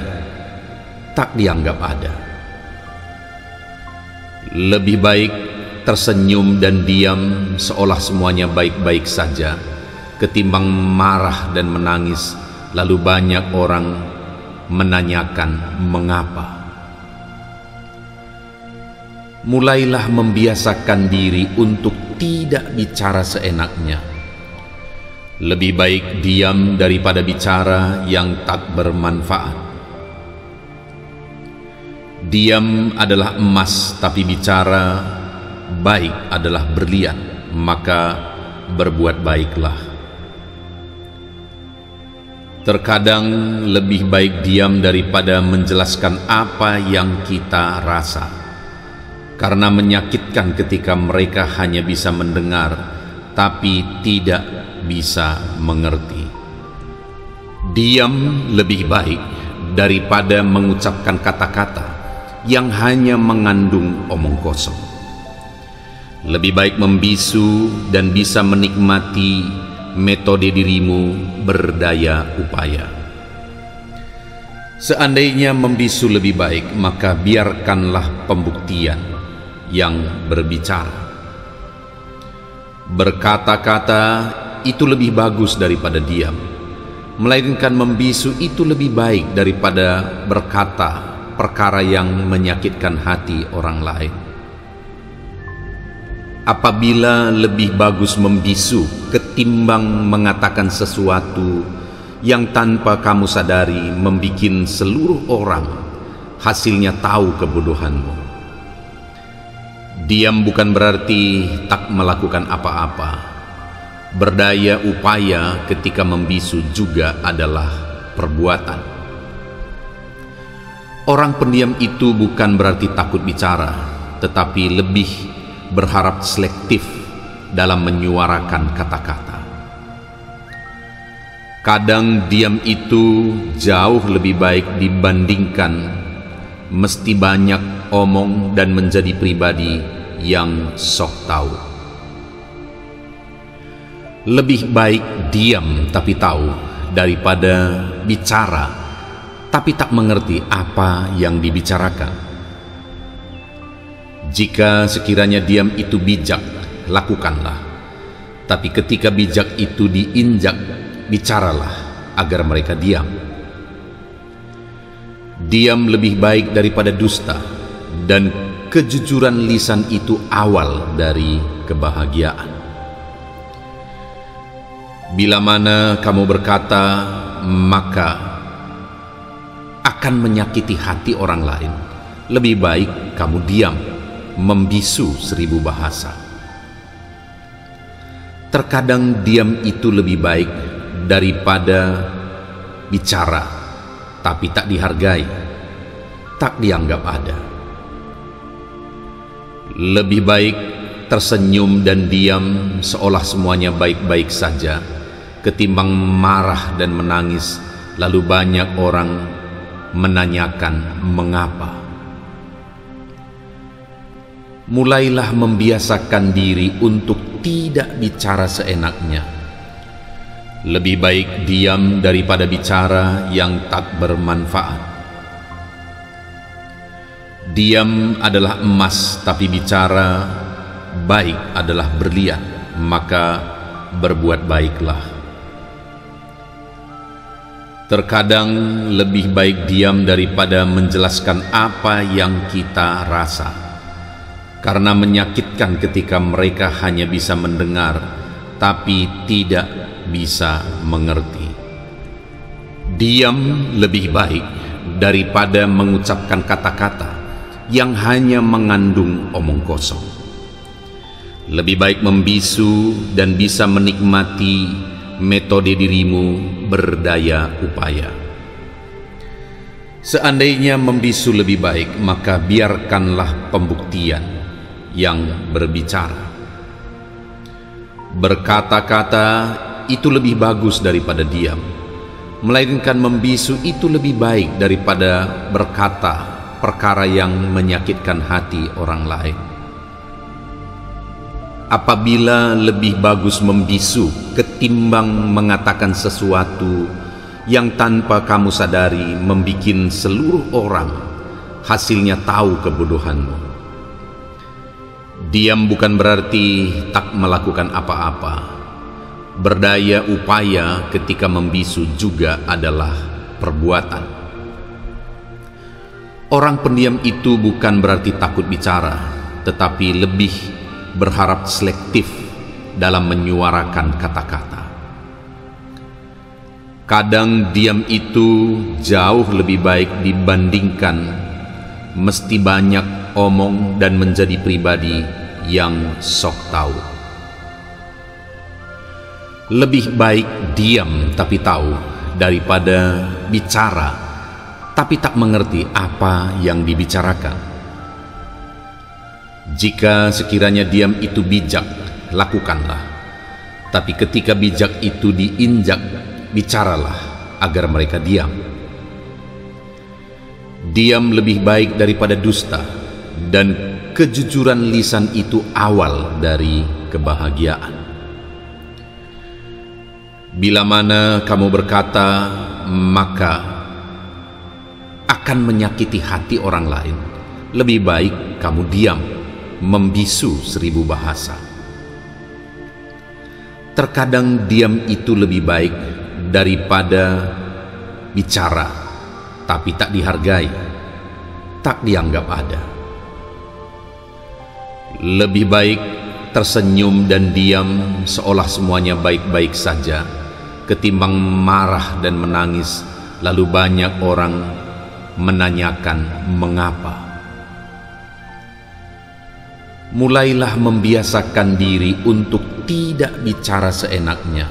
tak dianggap ada. Lebih baik tersenyum dan diam seolah semuanya baik-baik saja, ketimbang marah dan menangis lalu banyak orang menanyakan mengapa. Mulailah membiasakan diri untuk tidak bicara seenaknya. Lebih baik diam daripada bicara yang tak bermanfaat. Diam adalah emas, tapi bicara baik adalah berlian, maka berbuat baiklah. Terkadang lebih baik diam daripada menjelaskan apa yang kita rasa, karena menyakitkan ketika mereka hanya bisa mendengar tapi tidak bisa mengerti. Diam lebih baik daripada mengucapkan kata-kata yang hanya mengandung omong kosong. Lebih baik membisu dan bisa menikmati metode dirimu berdaya upaya. Seandainya membisu lebih baik, maka biarkanlah pembuktian yang berbicara. Berkata-kata itu lebih bagus daripada diam, melainkan membisu itu lebih baik daripada berkata perkara yang menyakitkan hati orang lain. Apabila lebih bagus membisu ketimbang mengatakan sesuatu yang tanpa kamu sadari membikin seluruh orang hasilnya tahu kebodohanmu. Diam bukan berarti tak melakukan apa-apa. Berdaya upaya ketika membisu juga adalah perbuatan. Orang pendiam itu bukan berarti takut bicara, tetapi lebih berharap selektif dalam menyuarakan kata-kata. Kadang diam itu jauh lebih baik dibandingkan mesti banyak omong dan menjadi pribadi yang sok tahu. Lebih baik diam tapi tahu daripada bicara tapi tak mengerti apa yang dibicarakan. Jika sekiranya diam itu bijak, lakukanlah. Tapi ketika bijak itu diinjak, bicaralah agar mereka diam. Diam lebih baik daripada dusta, dan kejujuran lisan itu awal dari kebahagiaan. Bila mana kamu berkata, maka akan menyakiti hati orang lain. Lebih baik kamu diam, membisu 1000 bahasa. Terkadang diam itu lebih baik daripada bicara, tapi tak dihargai, tak dianggap ada. Lebih baik tersenyum dan diam seolah semuanya baik-baik saja, ketimbang marah dan menangis, lalu banyak orang menanyakan mengapa. Mulailah membiasakan diri untuk tidak bicara seenaknya. Lebih baik diam daripada bicara yang tak bermanfaat. Diam adalah emas, tapi bicara baik adalah berlian, maka berbuat baiklah. Terkadang lebih baik diam daripada menjelaskan apa yang kita rasa, karena menyakitkan ketika mereka hanya bisa mendengar tapi tidak bisa mengerti. Diam lebih baik daripada mengucapkan kata-kata yang hanya mengandung omong kosong. Lebih baik membisu dan bisa menikmati metode dirimu berdaya upaya. Seandainya membisu lebih baik, maka biarkanlah pembuktian yang berbicara. Berkata-kata itu lebih bagus daripada diam, melainkan membisu itu lebih baik daripada berkata perkara yang menyakitkan hati orang lain. Apabila lebih bagus membisu ketimbang mengatakan sesuatu yang tanpa kamu sadari membikin seluruh orang hasilnya tahu kebodohanmu. Diam bukan berarti tak melakukan apa-apa. Berdaya upaya ketika membisu juga adalah perbuatan. Orang pendiam itu bukan berarti takut bicara, tetapi lebih berharap selektif dalam menyuarakan kata-kata. Kadang diam itu jauh lebih baik dibandingkan mesti banyak omong dan menjadi pribadi yang sok tahu. Lebih baik diam tapi tahu daripada bicara tapi tak mengerti apa yang dibicarakan. Jika sekiranya diam itu bijak, lakukanlah. Tapi ketika bijak itu diinjak, bicaralah agar mereka diam. Diam lebih baik daripada dusta, dan kejujuran lisan itu awal dari kebahagiaan. Bila mana kamu berkata, maka akan menyakiti hati orang lain. Lebih baik kamu diam, membisu 1000 bahasa. Terkadang diam itu lebih baik daripada bicara, tapi tak dihargai, tak dianggap ada. Lebih baik tersenyum dan diam seolah semuanya baik-baik saja, ketimbang marah dan menangis, lalu banyak orang menanyakan mengapa. Mulailah membiasakan diri untuk tidak bicara seenaknya.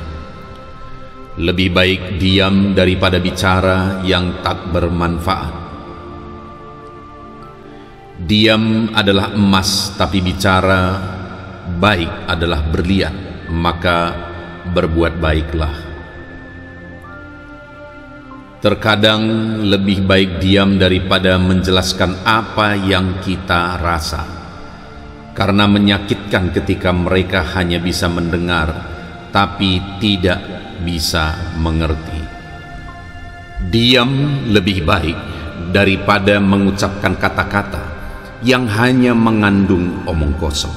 Lebih baik diam daripada bicara yang tak bermanfaat. Diam adalah emas, tapi bicara baik adalah berlian, maka berbuat baiklah. Terkadang lebih baik diam daripada menjelaskan apa yang kita rasa, karena menyakitkan ketika mereka hanya bisa mendengar tapi tidak bisa mengerti. Diam lebih baik daripada mengucapkan kata-kata yang hanya mengandung omong kosong.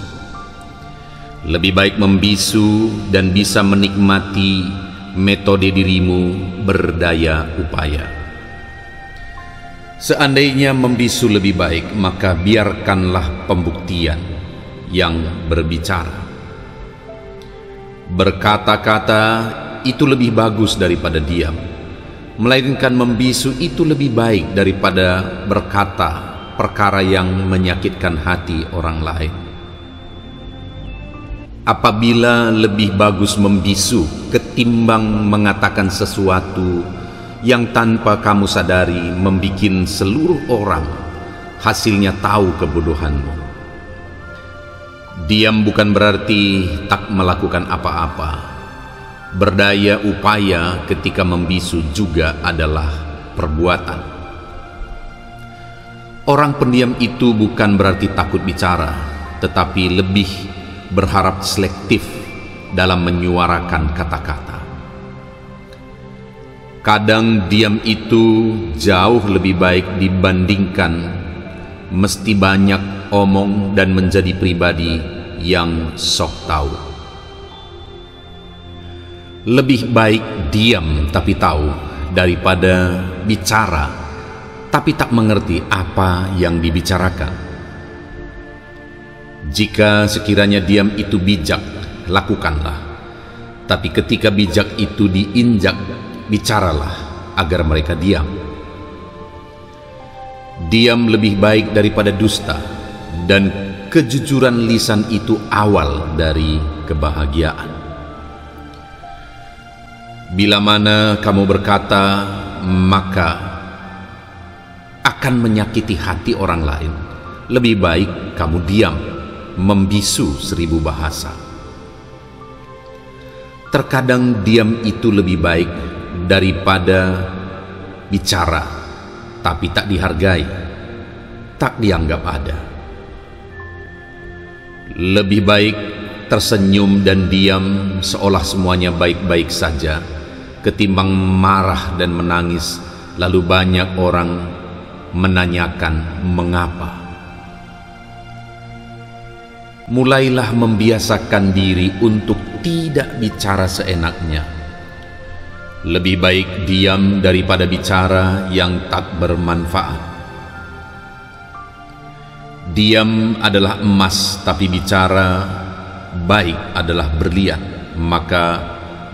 Lebih baik membisu dan bisa menikmati metode dirimu berdaya upaya. Seandainya membisu lebih baik, maka biarkanlah pembuktian yang berbicara. Berkata-kata itu lebih bagus daripada diam, melainkan membisu itu lebih baik daripada berkata perkara yang menyakitkan hati orang lain. Apabila lebih bagus membisu ketimbang mengatakan sesuatu yang tanpa kamu sadari membikin seluruh orang hasilnya tahu kebodohanmu. Diam bukan berarti tak melakukan apa-apa. Berdaya upaya ketika membisu juga adalah perbuatan. Orang pendiam itu bukan berarti takut bicara, tetapi lebih berharap selektif dalam menyuarakan kata-kata. Kadang diam itu jauh lebih baik dibandingkan mesti banyak omong dan menjadi pribadi yang sok tahu. Lebih baik diam tapi tahu daripada bicara tapi tak mengerti apa yang dibicarakan. Jika sekiranya diam itu bijak, lakukanlah. Tapi ketika bijak itu diinjak, bicaralah agar mereka diam. Diam lebih baik daripada dusta, dan kejujuran lisan itu awal dari kebahagiaan. Bila mana kamu berkata, maka akan menyakiti hati orang lain. Lebih baik kamu diam, membisu 1000 bahasa. Terkadang diam itu lebih baik daripada bicara, tapi tak dihargai, tak dianggap ada. Lebih baik tersenyum dan diam seolah semuanya baik-baik saja, ketimbang marah dan menangis lalu banyak orang menanyakan mengapa. Mulailah membiasakan diri untuk tidak bicara seenaknya. Lebih baik diam daripada bicara yang tak bermanfaat. Diam adalah emas, tapi bicara baik adalah berlian, maka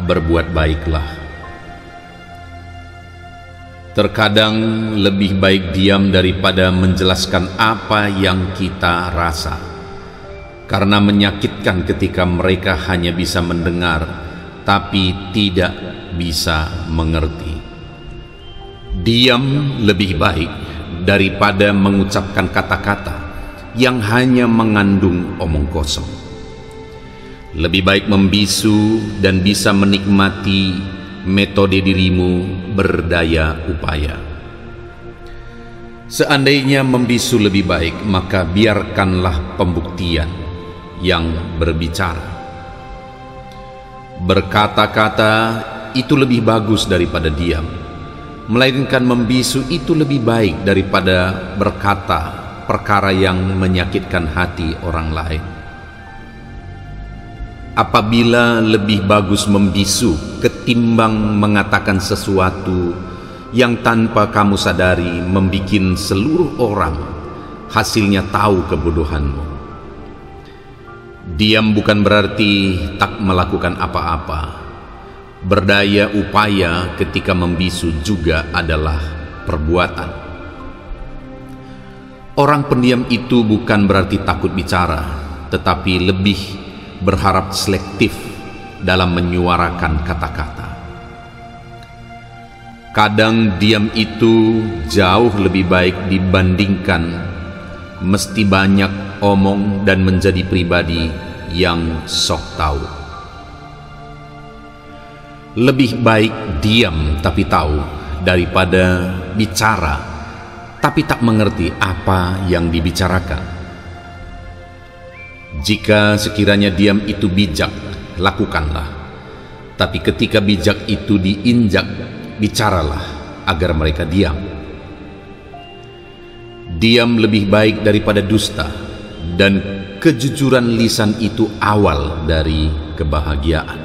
berbuat baiklah. Terkadang lebih baik diam daripada menjelaskan apa yang kita rasa, karena menyakitkan ketika mereka hanya bisa mendengar tapi tidak bisa mengerti. Diam lebih baik daripada mengucapkan kata-kata yang hanya mengandung omong kosong. Lebih baik membisu dan bisa menikmati metode dirimu berdaya upaya. Seandainya membisu lebih baik, maka biarkanlah pembuktian yang berbicara. Berkata-kata itu lebih bagus daripada diam, melainkan membisu itu lebih baik daripada berkata perkara yang menyakitkan hati orang lain. Apabila lebih bagus membisu ketimbang mengatakan sesuatu yang tanpa kamu sadari membikin seluruh orang hasilnya tahu kebodohanmu. Diam bukan berarti tak melakukan apa-apa. Berdaya upaya ketika membisu juga adalah perbuatan. Orang pendiam itu bukan berarti takut bicara, tetapi lebih berharap selektif dalam menyuarakan kata-kata. Kadang diam itu jauh lebih baik dibandingkan mesti banyak omong dan menjadi pribadi yang sok tahu. Lebih baik diam tapi tahu daripada bicara tapi tak mengerti apa yang dibicarakan. Jika sekiranya diam itu bijak, lakukanlah. Tapi ketika bijak itu diinjak, bicaralah agar mereka diam. Diam lebih baik daripada dusta, dan kejujuran lisan itu awal dari kebahagiaan.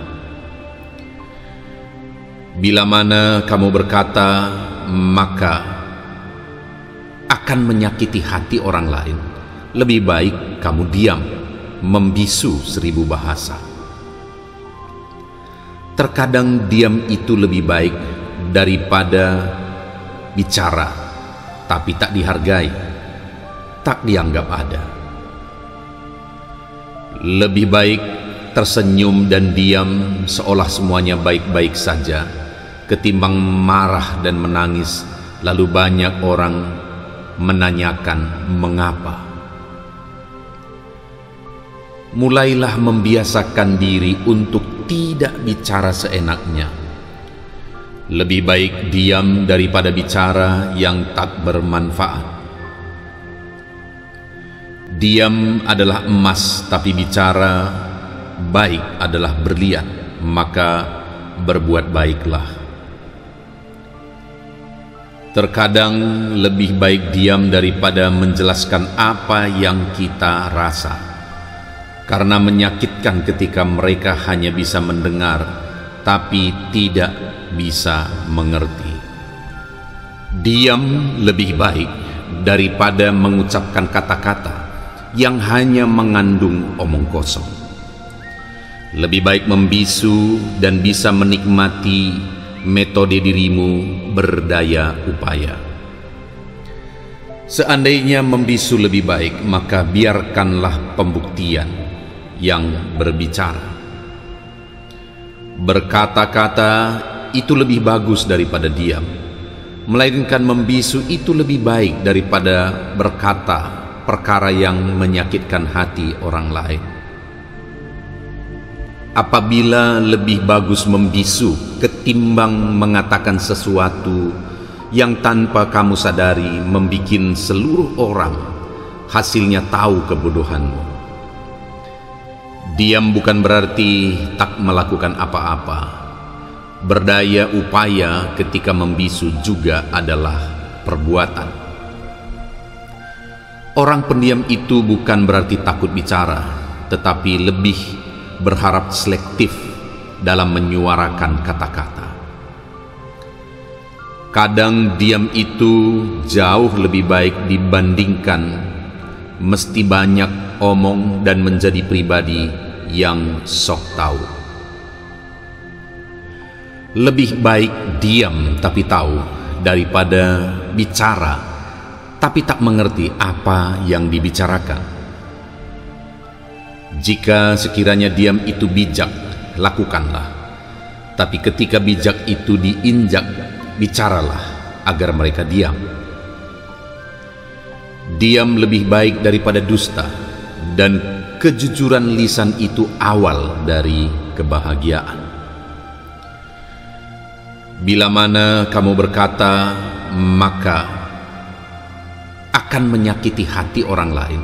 Bila mana kamu berkata, maka akan menyakiti hati orang lain. Lebih baik kamu diam, membisu 1000 bahasa. Terkadang diam itu lebih baik daripada bicara, tapi tak dihargai, tak dianggap ada. Lebih baik tersenyum dan diam seolah semuanya baik-baik saja, ketimbang marah dan menangis lalu banyak orang menanyakan mengapa. Mulailah membiasakan diri untuk tidak bicara seenaknya. Lebih baik diam daripada bicara yang tak bermanfaat. Diam adalah emas, tapi bicara baik adalah berlian, maka berbuat baiklah. Terkadang lebih baik diam daripada menjelaskan apa yang kita rasa, karena menyakitkan ketika mereka hanya bisa mendengar tapi tidak bisa mengerti. Diam lebih baik daripada mengucapkan kata-kata yang hanya mengandung omong kosong. Lebih baik membisu dan bisa menikmati metode dirimu berdaya upaya. Seandainya membisu lebih baik, maka biarkanlah pembuktian yang berbicara. Berkata-kata itu lebih bagus daripada diam, melainkan membisu itu lebih baik daripada berkata perkara yang menyakitkan hati orang lain. Apabila lebih bagus membisu ketimbang mengatakan sesuatu yang tanpa kamu sadari membikin seluruh orang hasilnya tahu kebodohanmu. Diam bukan berarti tak melakukan apa-apa. Berdaya upaya ketika membisu juga adalah perbuatan. Orang pendiam itu bukan berarti takut bicara, tetapi lebih berharap selektif dalam menyuarakan kata-kata. Kadang diam itu jauh lebih baik dibandingkan mesti banyak omong dan menjadi pribadi yang sok tahu. Lebih baik diam tapi tahu daripada bicara tapi tak mengerti apa yang dibicarakan. Jika sekiranya diam itu bijak, lakukanlah. Tapi ketika bijak itu diinjak, bicaralah agar mereka diam. Diam lebih baik daripada dusta, dan kejujuran lisan itu awal dari kebahagiaan. Bila mana kamu berkata, maka akan menyakiti hati orang lain.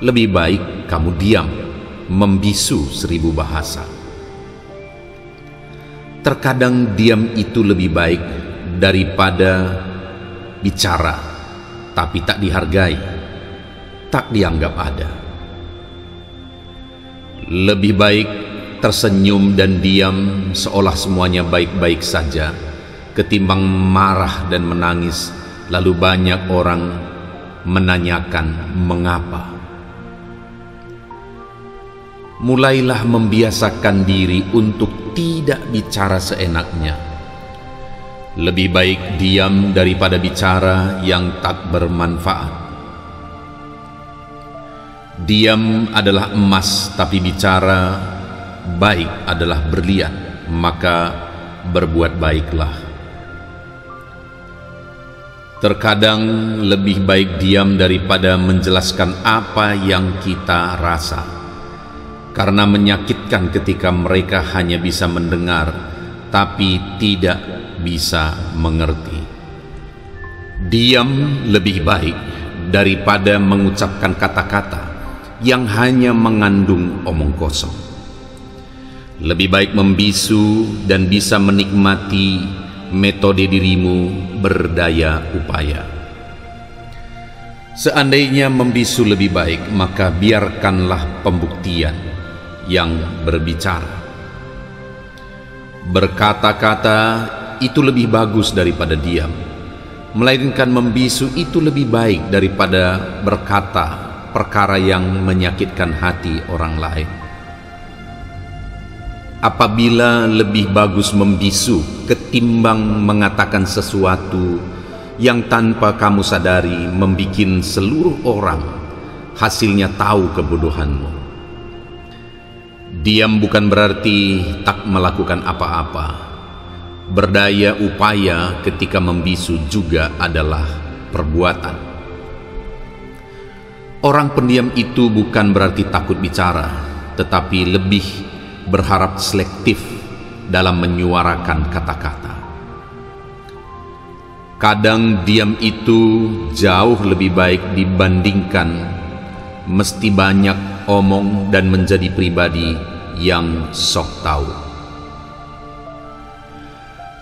Lebih baik kamu diam, membisu 1000 bahasa. Terkadang diam itu lebih baik daripada bicara, tapi tak dihargai, tak dianggap ada. Lebih baik tersenyum dan diam seolah semuanya baik-baik saja, ketimbang marah dan menangis lalu banyak orang menanyakan mengapa. Mulailah membiasakan diri untuk tidak bicara seenaknya. Lebih baik diam daripada bicara yang tak bermanfaat. Diam adalah emas, tapi bicara baik adalah berlian, maka berbuat baiklah. Terkadang lebih baik diam daripada menjelaskan apa yang kita rasa, karena menyakitkan ketika mereka hanya bisa mendengar tapi tidak bisa mengerti. Diam lebih baik daripada mengucapkan kata-kata yang hanya mengandung omong kosong. Lebih baik membisu dan bisa menikmati metode dirimu berdaya upaya. Seandainya membisu lebih baik, maka biarkanlah pembuktian yang berbicara. Berkata-kata itu lebih bagus daripada diam, melainkan membisu itu lebih baik daripada berkata perkara yang menyakitkan hati orang lain. Apabila lebih bagus membisu ketimbang mengatakan sesuatu yang tanpa kamu sadari membikin seluruh orang hasilnya tahu kebodohanmu. Diam bukan berarti tak melakukan apa-apa. Berdaya upaya ketika membisu juga adalah perbuatan. Orang pendiam itu bukan berarti takut bicara, tetapi lebih berharap selektif dalam menyuarakan kata-kata. Kadang diam itu jauh lebih baik dibandingkan mesti banyak omong dan menjadi pribadi yang sok tahu.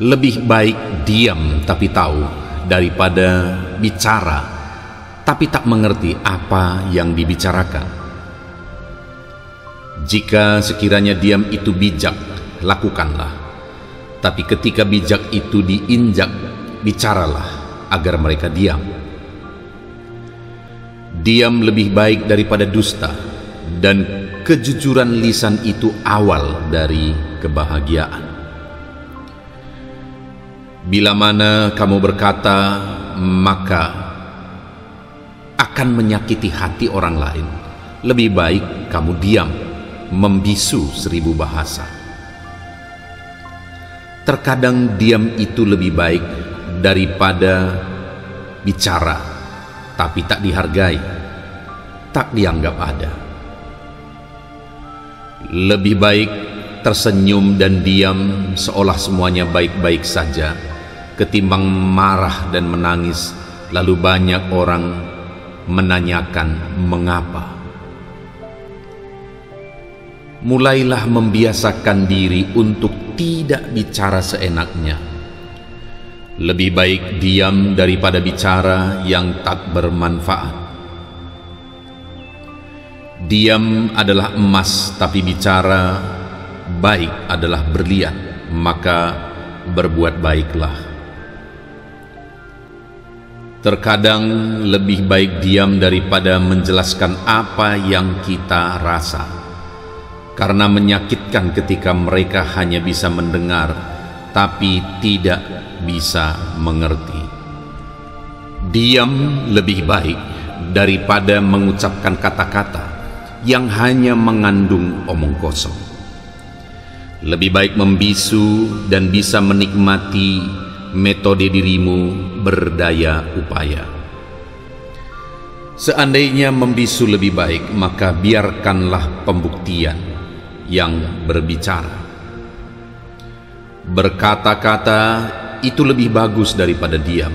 Lebih baik diam tapi tahu daripada bicara tapi tak mengerti apa yang dibicarakan. Jika sekiranya diam itu bijak, lakukanlah. Tapi ketika bijak itu diinjak, bicaralah agar mereka diam. Diam lebih baik daripada dusta, dan kejujuran lisan itu awal dari kebahagiaan. Bila mana kamu berkata, maka akan menyakiti hati orang lain. Lebih baik kamu diam, membisu 1000 bahasa. Terkadang diam itu lebih baik daripada bicara, tapi tak dihargai, tak dianggap ada. Lebih baik tersenyum dan diam seolah semuanya baik-baik saja, ketimbang marah dan menangis lalu banyak orang menanyakan mengapa. Mulailah membiasakan diri untuk tidak bicara seenaknya. Lebih baik diam daripada bicara yang tak bermanfaat. Diam adalah emas, tapi bicara baik adalah berlian, maka berbuat baiklah. Terkadang lebih baik diam daripada menjelaskan apa yang kita rasa, karena menyakitkan ketika mereka hanya bisa mendengar tapi tidak bisa mengerti. Diam lebih baik daripada mengucapkan kata-kata yang hanya mengandung omong kosong. Lebih baik membisu dan bisa menikmati metode dirimu berdaya upaya. Seandainya membisu lebih baik, maka biarkanlah pembuktian yang berbicara. Berkata-kata itu lebih bagus daripada diam,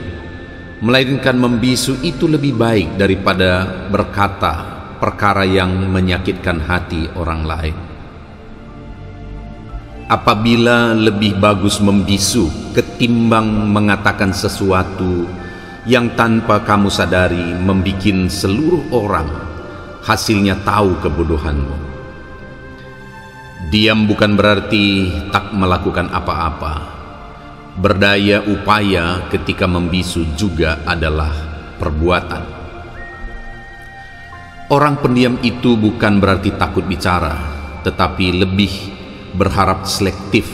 melainkan membisu itu lebih baik daripada berkata perkara yang menyakitkan hati orang lain. Apabila lebih bagus membisu ketimbang mengatakan sesuatu yang tanpa kamu sadari membikin seluruh orang hasilnya tahu kebodohanmu. Diam bukan berarti tak melakukan apa-apa. Berdaya upaya ketika membisu juga adalah perbuatan. Orang pendiam itu bukan berarti takut bicara, tetapi lebih berharap selektif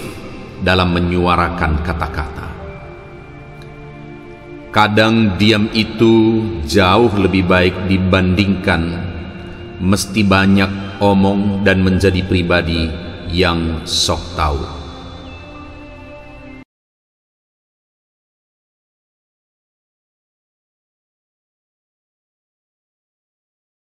dalam menyuarakan kata-kata. Kadang diam itu jauh lebih baik dibandingkan mesti banyak omong dan menjadi pribadi yang sok tahu.